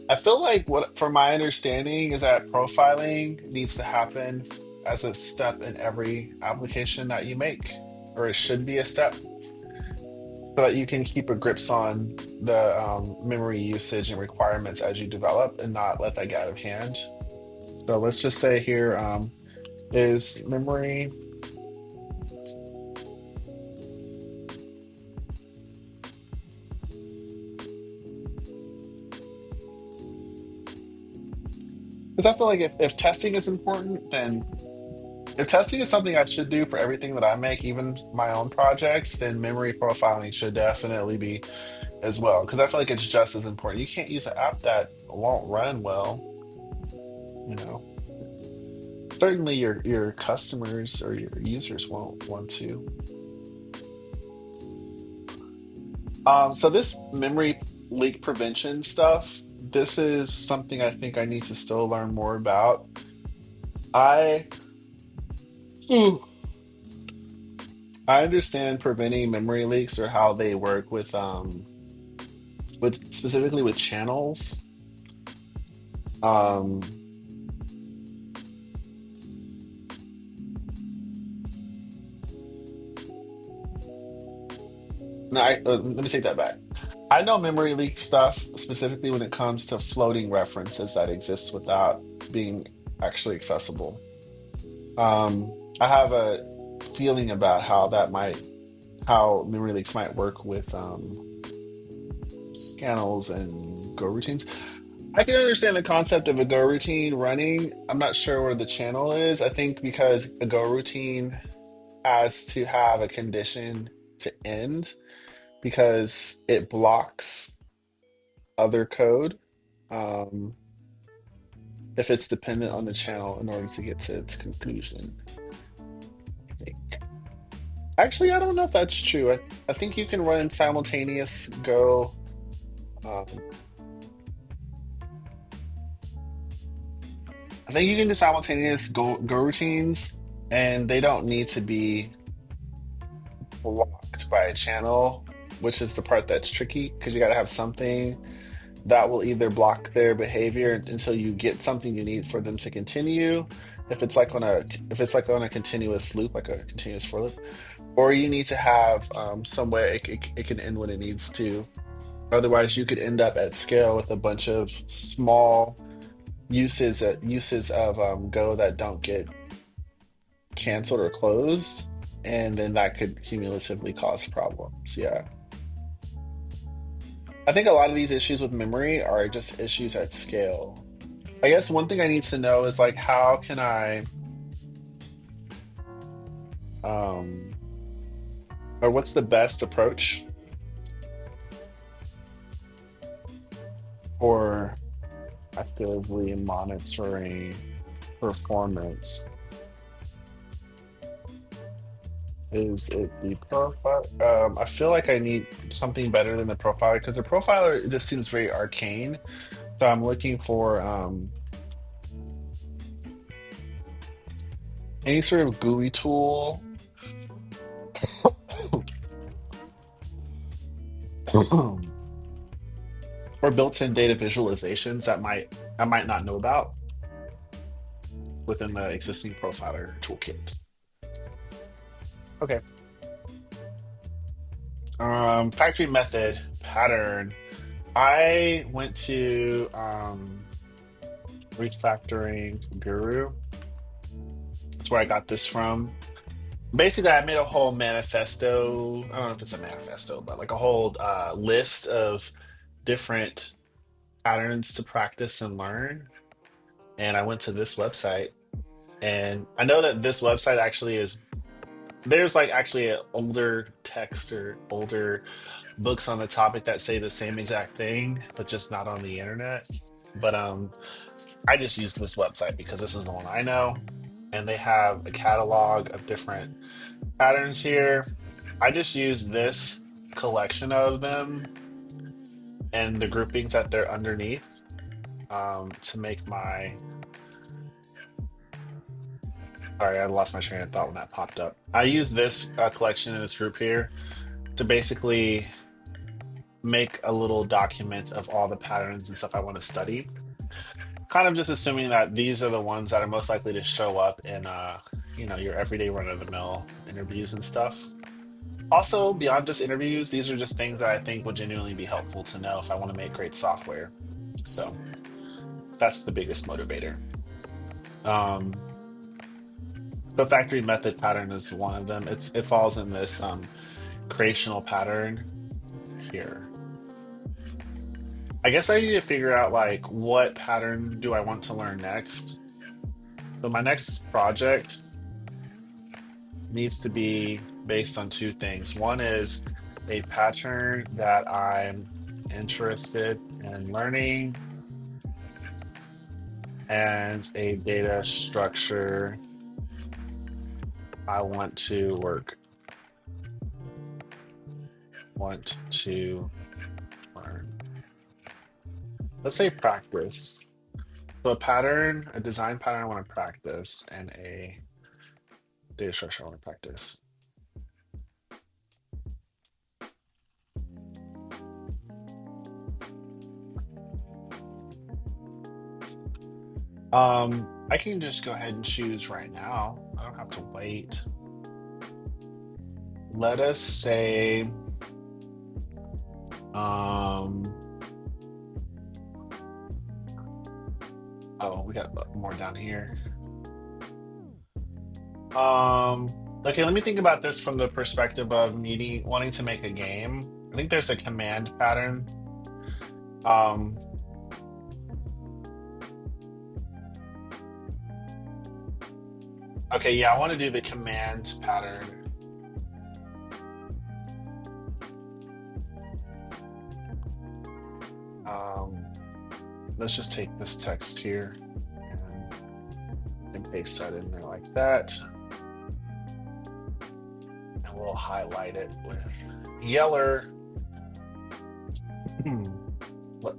I feel like what, from my understanding, is that profiling needs to happen as a step in every application that you make, or it should be a step, so that you can keep a grips on the memory usage and requirements as you develop, and not let that get out of hand. So let's just say here is memory. Because I feel like if testing is important, then if testing is something I should do for everything that I make, even my own projects, then memory profiling should definitely be as well. Because I feel like it's just as important. You can't use an app that won't run well, you know. Certainly your customers or your users won't want to. So this memory leak prevention stuff, this is something I think I need to still learn more about. I Hmm. I understand preventing memory leaks or how they work with with specifically with channels. Um, no, let me take that back. I know memory leak stuff specifically when it comes to floating references that exist without being actually accessible. I have a feeling about how memory leaks might work with channels and Go routines. I can understand the concept of a Go routine running. I'm not sure where the channel is. I think because a Go routine has to have a condition to end because it blocks other code um, if it's dependent on the channel in order to get to its conclusion. I think. Actually, I don't know if that's true. I think you can run in simultaneous Go. Um, I think you can do simultaneous Go routines, and they don't need to be blocked by a channel, which is the part that's tricky because you got to have something that will either block their behavior until you get something you need for them to continue. If it's like on a continuous loop, like a continuous for loop, or you need to have somewhere it can end when it needs to. Otherwise, you could end up at scale with a bunch of small uses of Go that don't get canceled or closed, and then that could cumulatively cause problems. Yeah. I think a lot of these issues with memory are just issues at scale. I guess one thing I need to know is like how can I um or what's the best approach for actively monitoring performance? Is it the profile? I feel like I need something better than the profiler because the profiler just seems very arcane. So I'm looking for any sort of GUI tool or built-in data visualizations that might I might not know about within the existing profiler toolkit. Okay. Factory method pattern. I went to refactoring Guru. That's where I got this from. Basically, I made a whole manifesto. I don't know if it's a manifesto, but like a whole list of different patterns to practice and learn. And I went to this website, and I know that this website actually is there's like actually an older text or older books on the topic that say the same exact thing, but just not on the internet. But I just used this website because this is the one I know, and they have a catalog of different patterns here. I just use this collection of them and the groupings that they're underneath to make my. Sorry, I lost my train of thought when that popped up. I use this collection in this group here to basically make a little document of all the patterns and stuff I want to study. Kind of just assuming that these are the ones that are most likely to show up in your everyday run-of-the-mill interviews and stuff. Also, beyond just interviews, these are just things that I think would genuinely be helpful to know if I want to make great software. So that's the biggest motivator. Um, the factory method pattern is one of them. It falls in this creational pattern here. I guess I need to figure out like what pattern do I want to learn next. So my next project needs to be based on two things. One is a pattern that I'm interested in learning and a data structure I want to learn. Let's say practice. So a design pattern I want to practice, and a data structure I want to practice. I can just go ahead and choose right now. I don't have to wait. Let us say, um, oh, we got more down here. Okay, let me think about this from the perspective of wanting to make a game. I think there's a command pattern. Um, okay, yeah, I want to do the command pattern. Um, let's just take this text here and paste that in there like that. And we'll highlight it with yeller.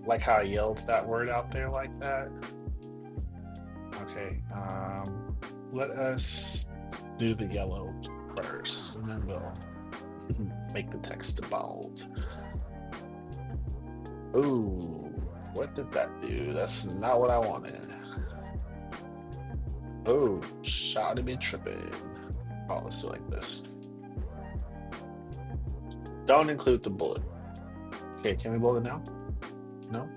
Like how I yelled that word out there like that. Okay, let us do the yellow first, and then we'll make the text bold. Ooh, what did that do? That's not what I wanted. Oh, shot to be tripping. Oh, let's do it like this. Don't include the bullet. Okay, can we bullet it now? No?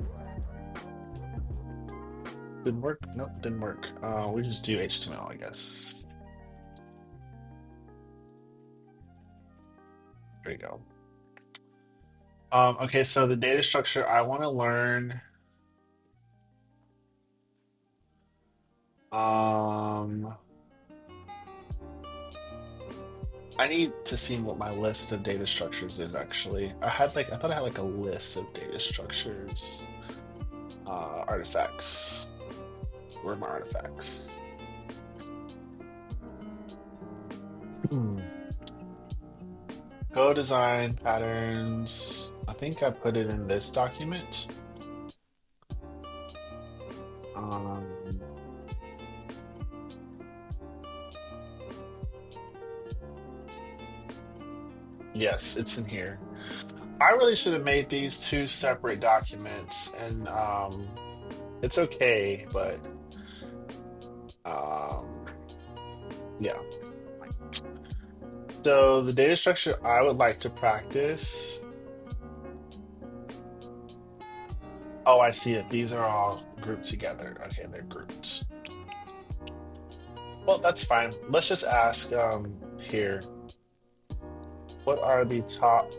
Didn't work? Nope, didn't work. We just do HTML, I guess. There you go. Okay, so the data structure I want to learn. I need to see what my list of data structures is actually. I thought I had like a list of data structures. Artifacts. Where are my artifacts? Go design patterns. I think I put it in this document. Um, yes, it's in here. I really should have made these two separate documents, and it's okay, but um, yeah. So the data structure I would like to practice. Oh, I see it. These are all grouped together. Okay, they're grouped. Well, that's fine. Let's just ask here. What are the top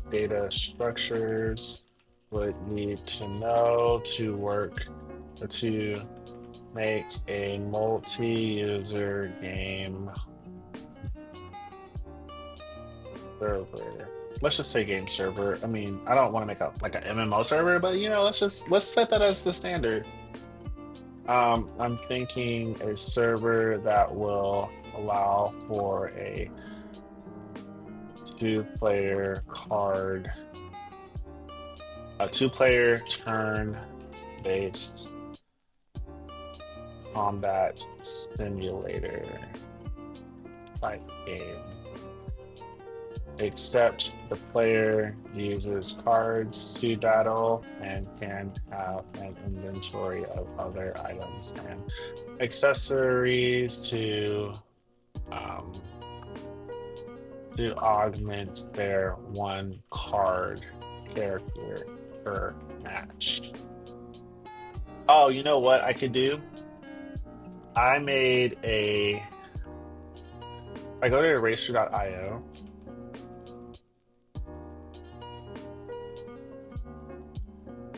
data structures would need to know to work to make a multi-user game server? Let's just say game server. I mean, I don't want to make like an MMO server, but let's set that as the standard. I'm thinking a server that will allow for a two-player card, a two-player turn-based combat simulator type game. Except the player uses cards to battle and can have an inventory of other items and accessories to augment their one card character per match. Oh, you know what I could do? I made a. I go to eraser.io.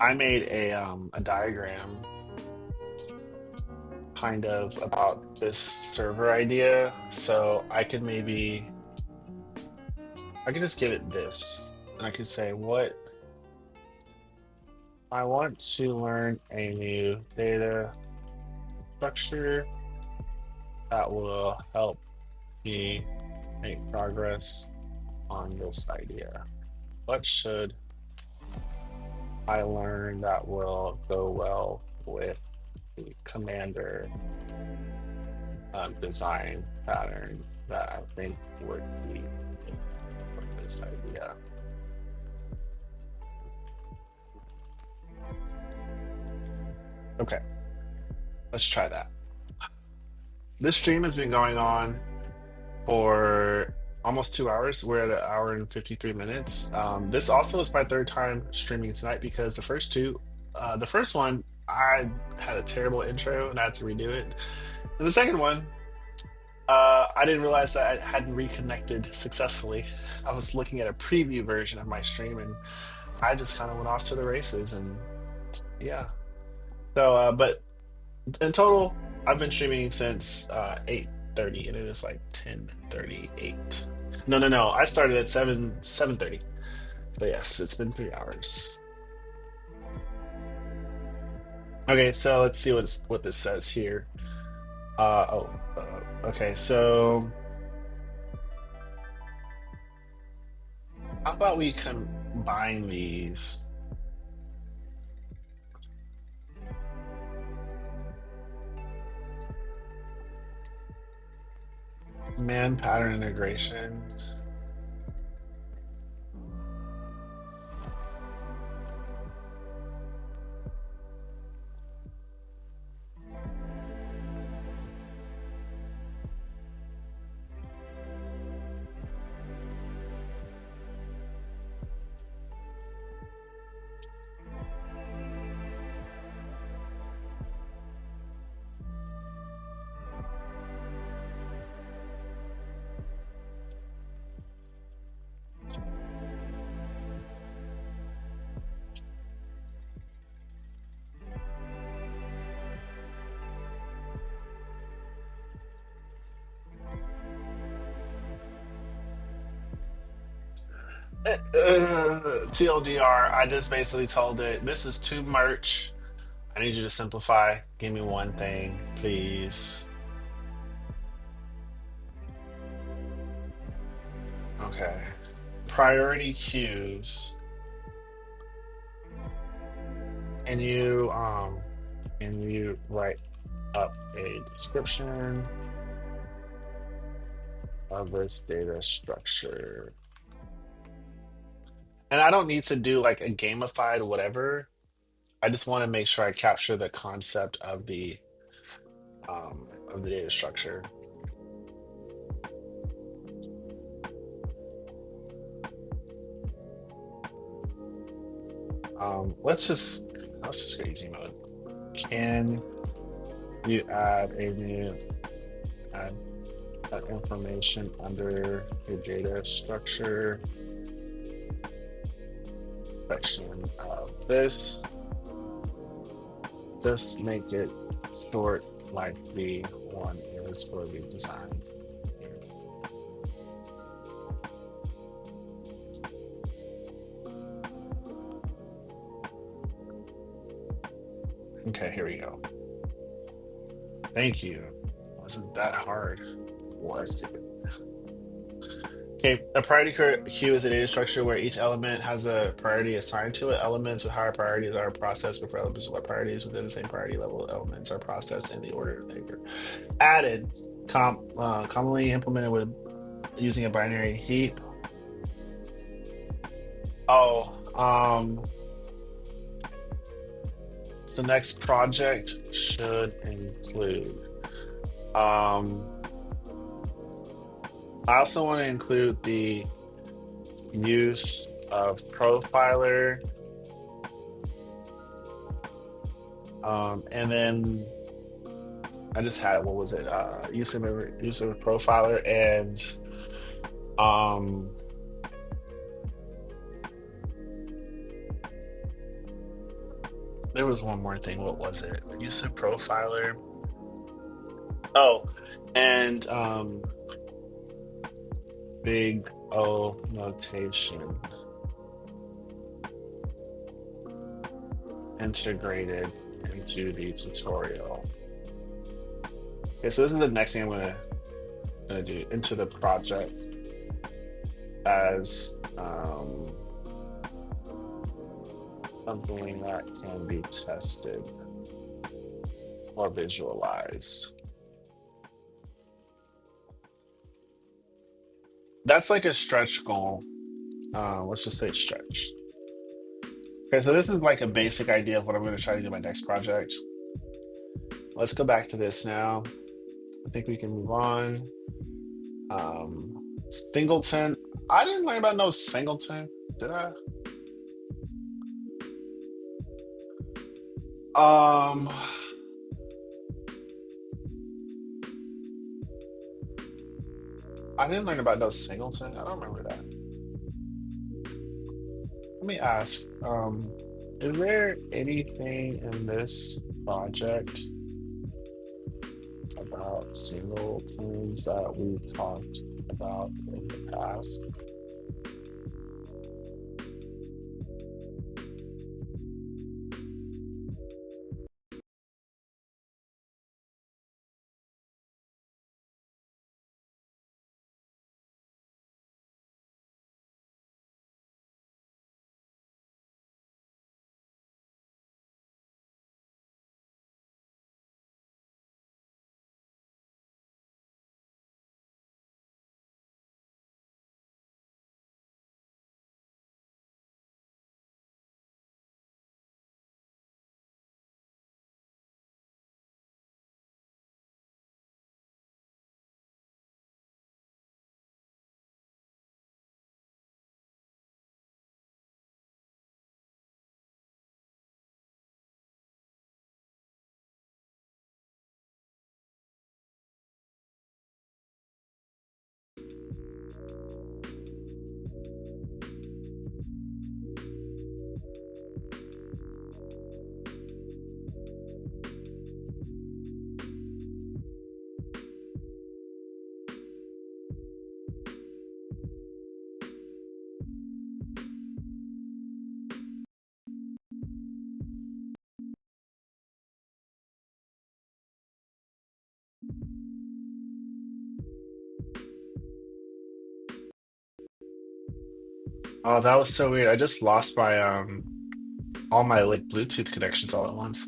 I made a diagram kind of about this server idea, so I could just give it this, and I could say what I want to learn a new data structure that will help me make progress on this idea. What should I learn that will go well with the commander design pattern that I think would be for this idea? Okay. Let's try that. This stream has been going on for almost 2 hours. We're at an hour and 53 minutes. This also is my third time streaming tonight because the first two, the first one, I had a terrible intro and I had to redo it. And the second one, I didn't realize that I hadn't reconnected successfully. I was looking at a preview version of my stream and I just kind of went off to the races. And yeah. So, but in total, I've been streaming since 8:30, and it is like 10:38. No, no, no. I started at 7:30. So yes, it's been 3 hours. Okay, so let's see what this says here. Okay. So how about we combine these? Man pattern integration. TLDR, I just basically told it this is too much. I need you to simplify. Give me one thing, please. Okay. Priority queues. And you write up a description of this data structure. And I don't need to do like a gamified whatever. I just want to make sure I capture the concept of the data structure. Let's just go easy mode. Can you add that information under your data structure section of this? Just make it short like the one is for the design. Okay, here we go. Thank you. Wasn't that hard? Was it? Okay, a priority queue is a data structure where each element has a priority assigned to it. Elements with higher priorities are processed before elements with low priorities within the same priority level. Elements are processed in the order they were added. Commonly implemented with using a binary heap. Oh, so next project should include. I also want to include the use of profiler. And then I just had, what was it? Use of a profiler and there was one more thing. What was it? Use of profiler. Oh, and big O notation integrated into the tutorial. Okay, so this is the next thing I'm gonna do into the project as something that can be tested or visualized. That's like a stretch goal. Let's just say stretch. Okay, so this is like a basic idea of what I'm going to try to do in my next project. let's go back to this now. I think we can move on. Singleton. I didn't learn about no singleton, did I? Um, I didn't learn about no singleton. I don't remember that. Let me ask. Is there anything in this project about singletons that we've talked about in the past? Oh, that was so weird. I just lost my all my like Bluetooth connections all at once.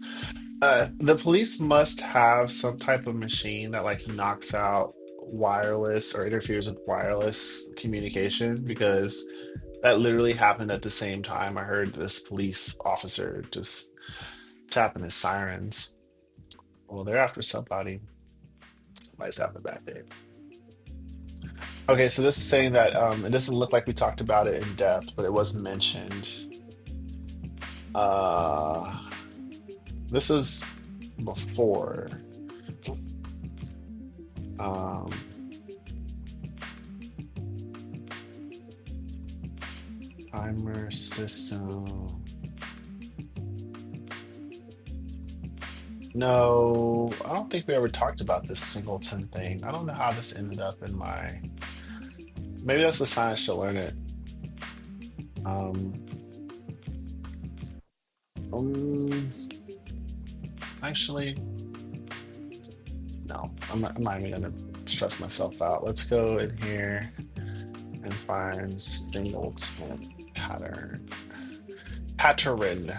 The police must have some type of machine that like knocks out wireless or interferes with wireless communication because that literally happened at the same time. I heard this police officer just tapping his sirens. Well, they're after somebody. Somebody's having a bad day. Okay, so this is saying that it doesn't look like we talked about it in depth, but it was mentioned. Uh, this is before. Um, timer system. No, I don't think we ever talked about this singleton thing. I don't know how this ended up in my. Maybe that's the sign I should learn it. Um, um actually, no, I'm not even gonna stress myself out. Let's go in here and find singleton pattern. Pattern.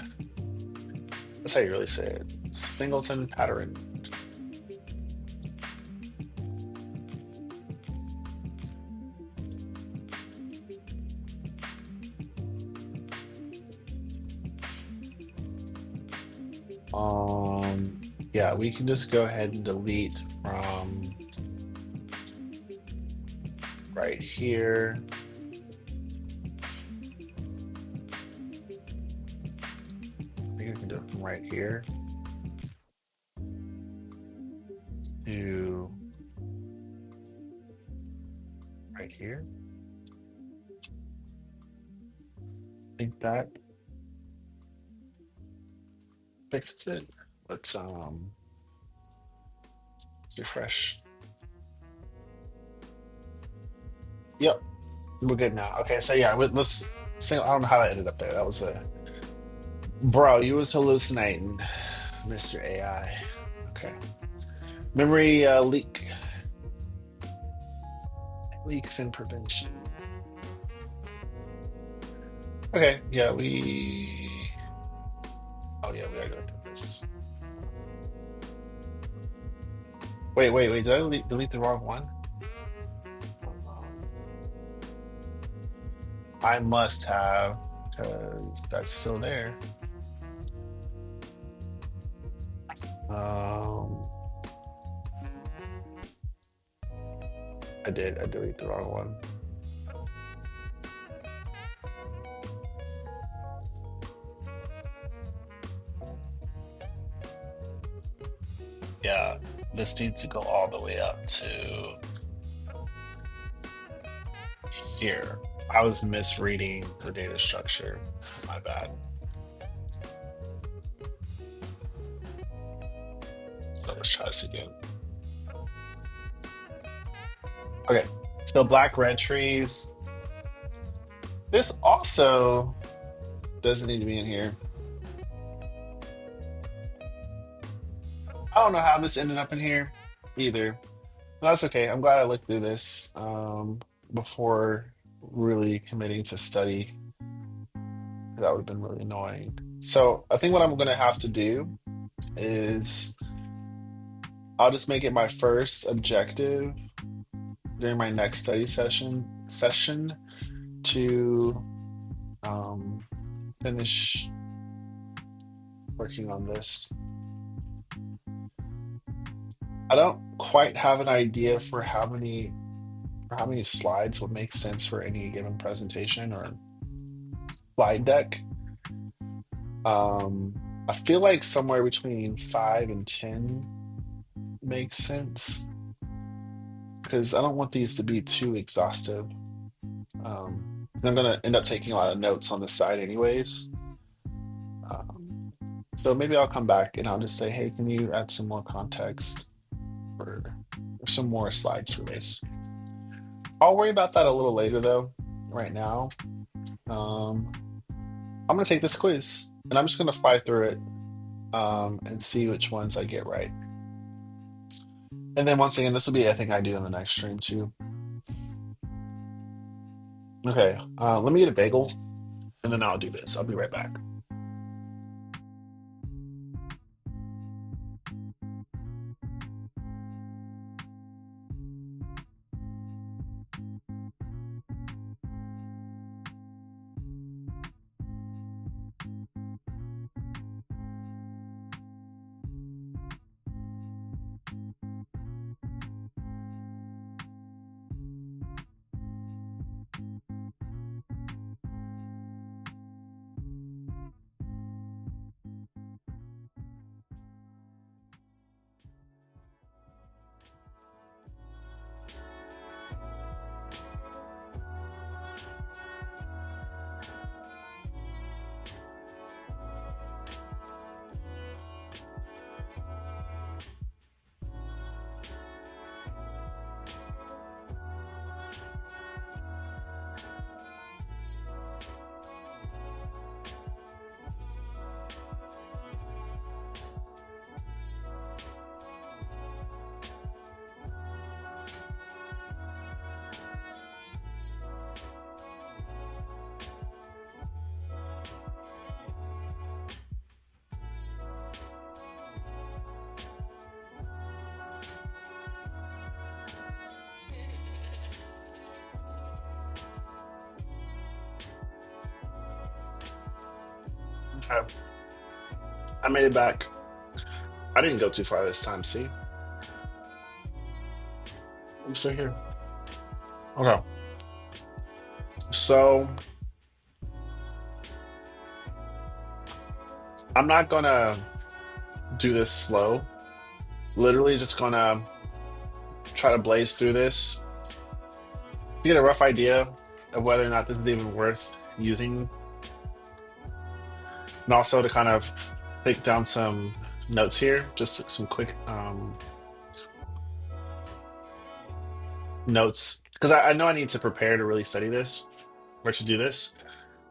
That's how you really say it. Singleton pattern. Um, yeah, we can just go ahead and delete from right here. I think we can do it from right here to right here. I think that fixes it. Let's refresh. Yep, we're good now. Okay, so yeah, let's sing. I don't know how that ended up there. That was a bro. You was hallucinating, Mr. AI. Okay, memory leaks and prevention. Okay, yeah, we. Oh yeah, we are gonna put this. Wait. Did I delete the wrong one? I must have, because that's still there. I did. I deleted the wrong one. Yeah, this needs to go all the way up to here. I was misreading the data structure. My bad. So let's try this again. Okay, so black red trees. This also doesn't need to be in here. I don't know how this ended up in here either. But that's okay. I'm glad I looked through this before really committing to study. That would have been really annoying. So I think what I'm gonna have to do is I'll just make it my first objective during my next study session to um, finish working on this. I don't quite have an idea for how many slides would make sense for any given presentation or slide deck. Um, I feel like somewhere between 5 and 10 makes sense because I don't want these to be too exhaustive. I'm gonna end up taking a lot of notes on the side anyways. Um, so maybe I'll come back and I'll just say, hey, can you add some more context or, or some more slides for this? I'll worry about that a little later though. Right now, um, I'm gonna take this quiz and I'm just gonna fly through it and see which ones I get right. And then once again, this will be a thing I do in the next stream too. Okay, let me get a bagel and then I'll do this. I'll be right back. Okay, I made it back. I didn't go too far this time. See, I'm still here. Okay, so I'm not gonna do this slow. Literally, just gonna try to blaze through this to get a rough idea of whether or not this is even worth using, and also to kind of take down some notes here, just some quick notes, because I know I need to prepare to really study this or to do this,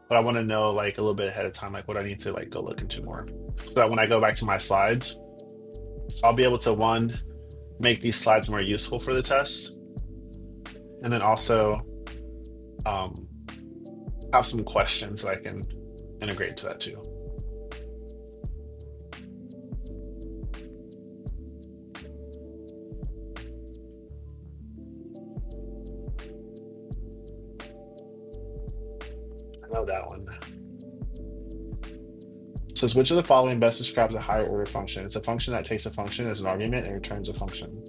but I want to know like a little bit ahead of time, like what I need to like go look into more, so that when I go back to my slides, I'll be able to one, make these slides more useful for the test, and then also um, have some questions that I can integrate to that too. I know that one. It says, which of the following best describes a higher order function? It's a function that takes a function as an argument and returns a function.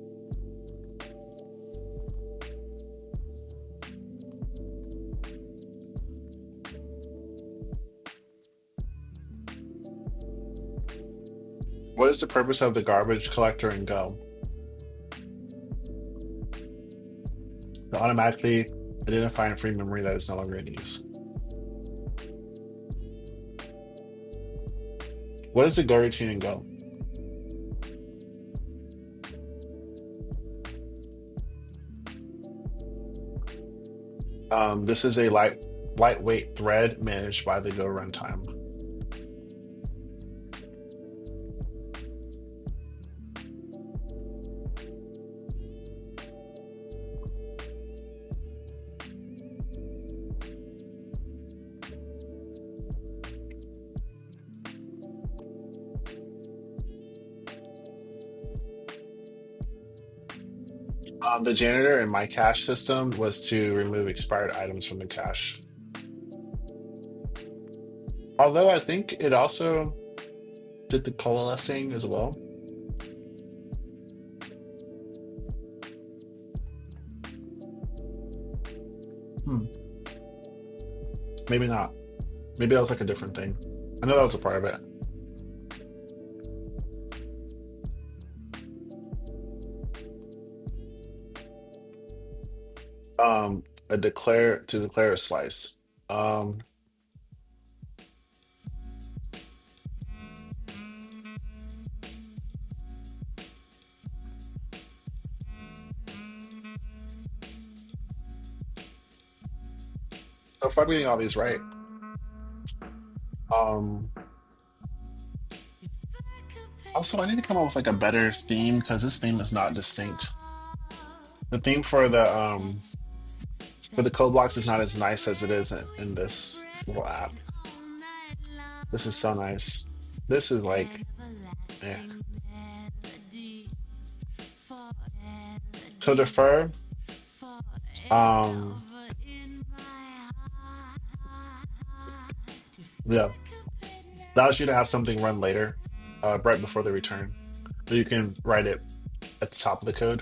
What is the purpose of the garbage collector in Go? To automatically identify and free memory that is no longer in use. What is the Go routine in Go? This is a lightweight thread managed by the Go runtime. The janitor in my cache system was to remove expired items from the cache. Although I think it also did the coalescing as well. Hmm. Maybe not. Maybe that was like a different thing. I know that was a part of it. A declare to declare a slice. Um, so if I'm getting all these right, um, also I need to come up with like a better theme because this theme is not distinct. The theme for the code blocks is not as nice as it is in this little app. This is so nice. This is like, eh. To defer, um, yeah, allows you to have something run later, right before the return. So you can write it at the top of the code.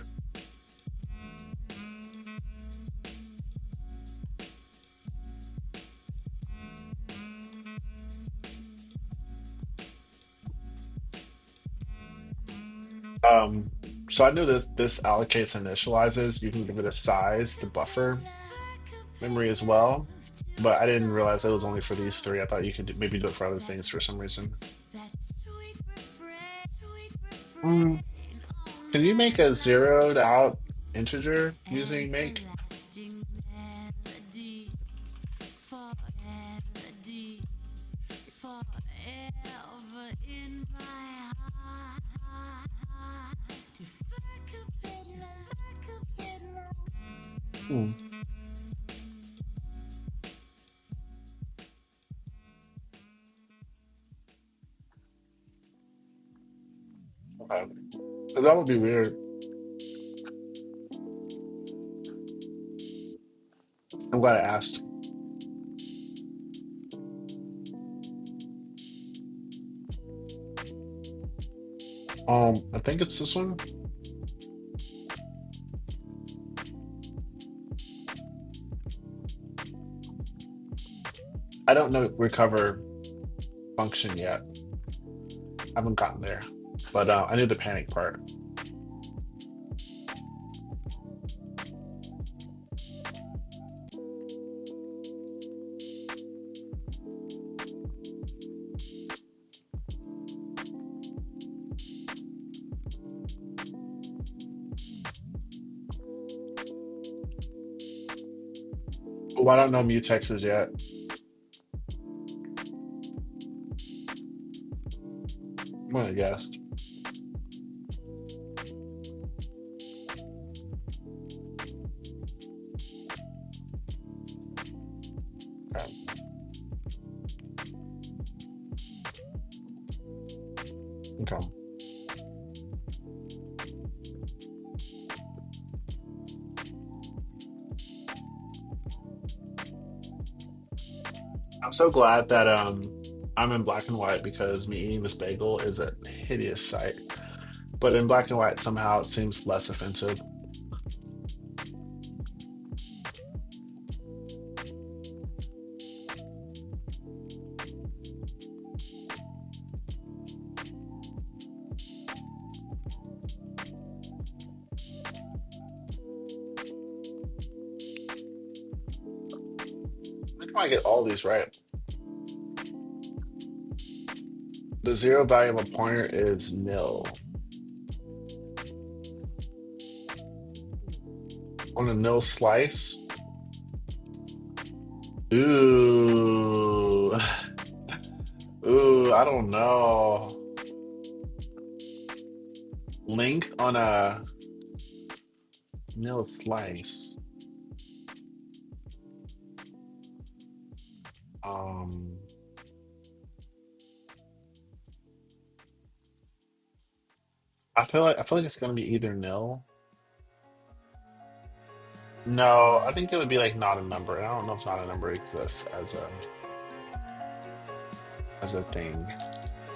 Um, so I knew this allocates and initializes. You can give it a size to buffer memory as well, but I didn't realize that it was only for these three. I thought you could maybe do it for other things for some reason. Mm, can you make a zeroed out integer using make? Hmm, okay. 'Cause that would be weird. I'm glad I asked. I think it's this one. I don't know recover function yet. I haven't gotten there, but I knew the panic part. Oh, I don't know mutexes yet. I'm gonna guess. Okay. Okay. I'm so glad that I'm in black and white because me eating this bagel is a hideous sight. But in black and white, somehow it seems less offensive. I get all these right. The zero value of a pointer is nil. On a nil slice. Ooh. Ooh, I don't know. Length on a nil slice. Um, I feel like it's gonna be either nil. No, I think it would be like not a number. I don't know if not a number exists as a thing.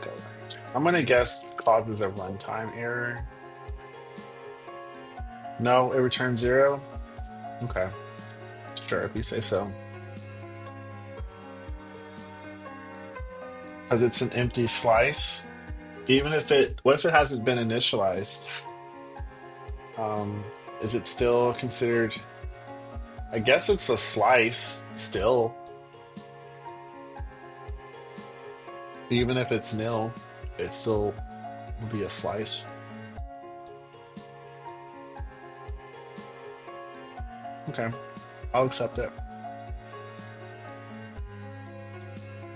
Go. I'm gonna guess causes a runtime error. No, it returns zero. Okay, sure, if you say so. Because it's an empty slice. Even if it, what if it hasn't been initialized? Is it still considered? I guess it's a slice still, even if it's nil, it still will be a slice. Okay, I'll accept it.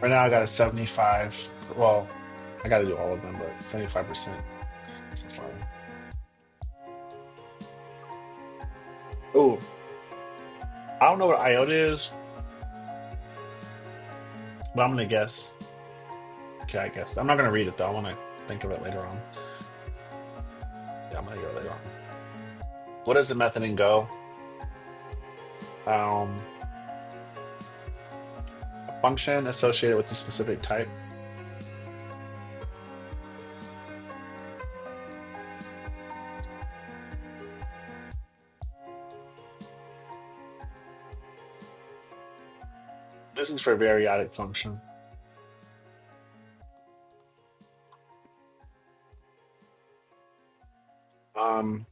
Right now I got a 75. Well, I got to do all of them, but 75% so far. Oh, I don't know what iota is, but I'm gonna guess. Okay, I guess I'm not gonna read it though. I want to think of it later on. Yeah, I'm gonna go later on. What is the method in Go? Um, a function associated with a specific type. This is for periodic function. Um,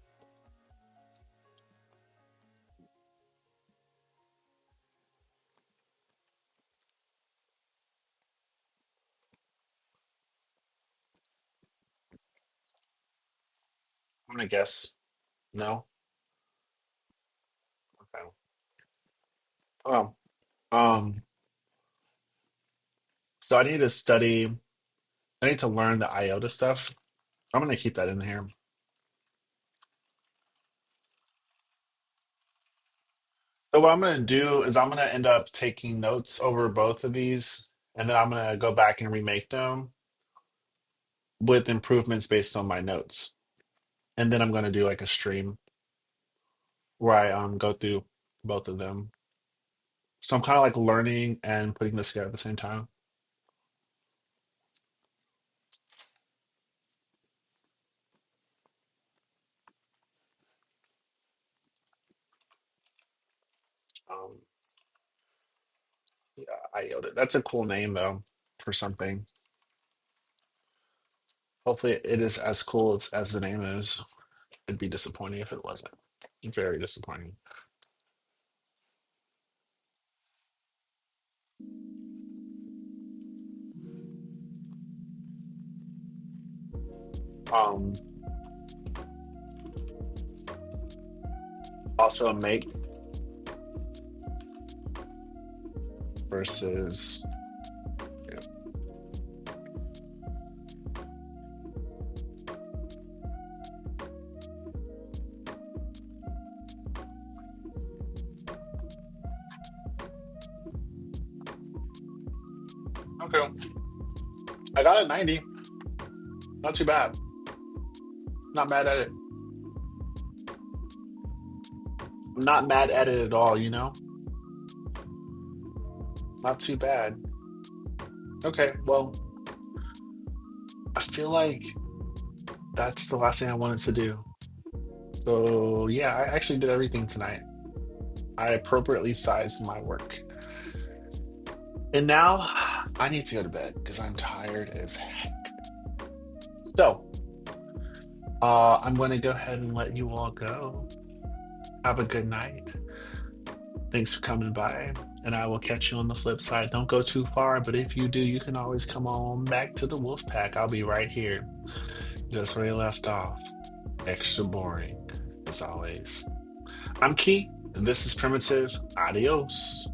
I'm gonna guess no. Okay. Oh, um, so I need to study. I need to learn the iota stuff. I'm gonna keep that in here. So what I'm gonna do is I'm gonna end up taking notes over both of these, and then I'm gonna go back and remake them with improvements based on my notes. And then I'm gonna do like a stream where I go through both of them. So I'm kind of like learning and putting this together at the same time. Um, yeah, iota. That's a cool name though for something. Hopefully it is as cool as the name is. It'd be disappointing if it wasn't. Very disappointing. Um, Also make versus yeah. Okay. I got a 90. Not too bad. Not mad at it. I'm not mad at it at all, you know? Not too bad. Okay, well, I feel like that's the last thing I wanted to do. So yeah, I actually did everything tonight. I appropriately sized my work. And now I need to go to bed because I'm tired as heck. So I'm going to go ahead and let you all go. Have a good night. Thanks for coming by, and I will catch you on the flip side. Don't go too far, but if you do, you can always come on back to the wolf pack. I'll be right here, just where you left off. Extra boring, as always. I'm Key, and this is Primitive. Adios.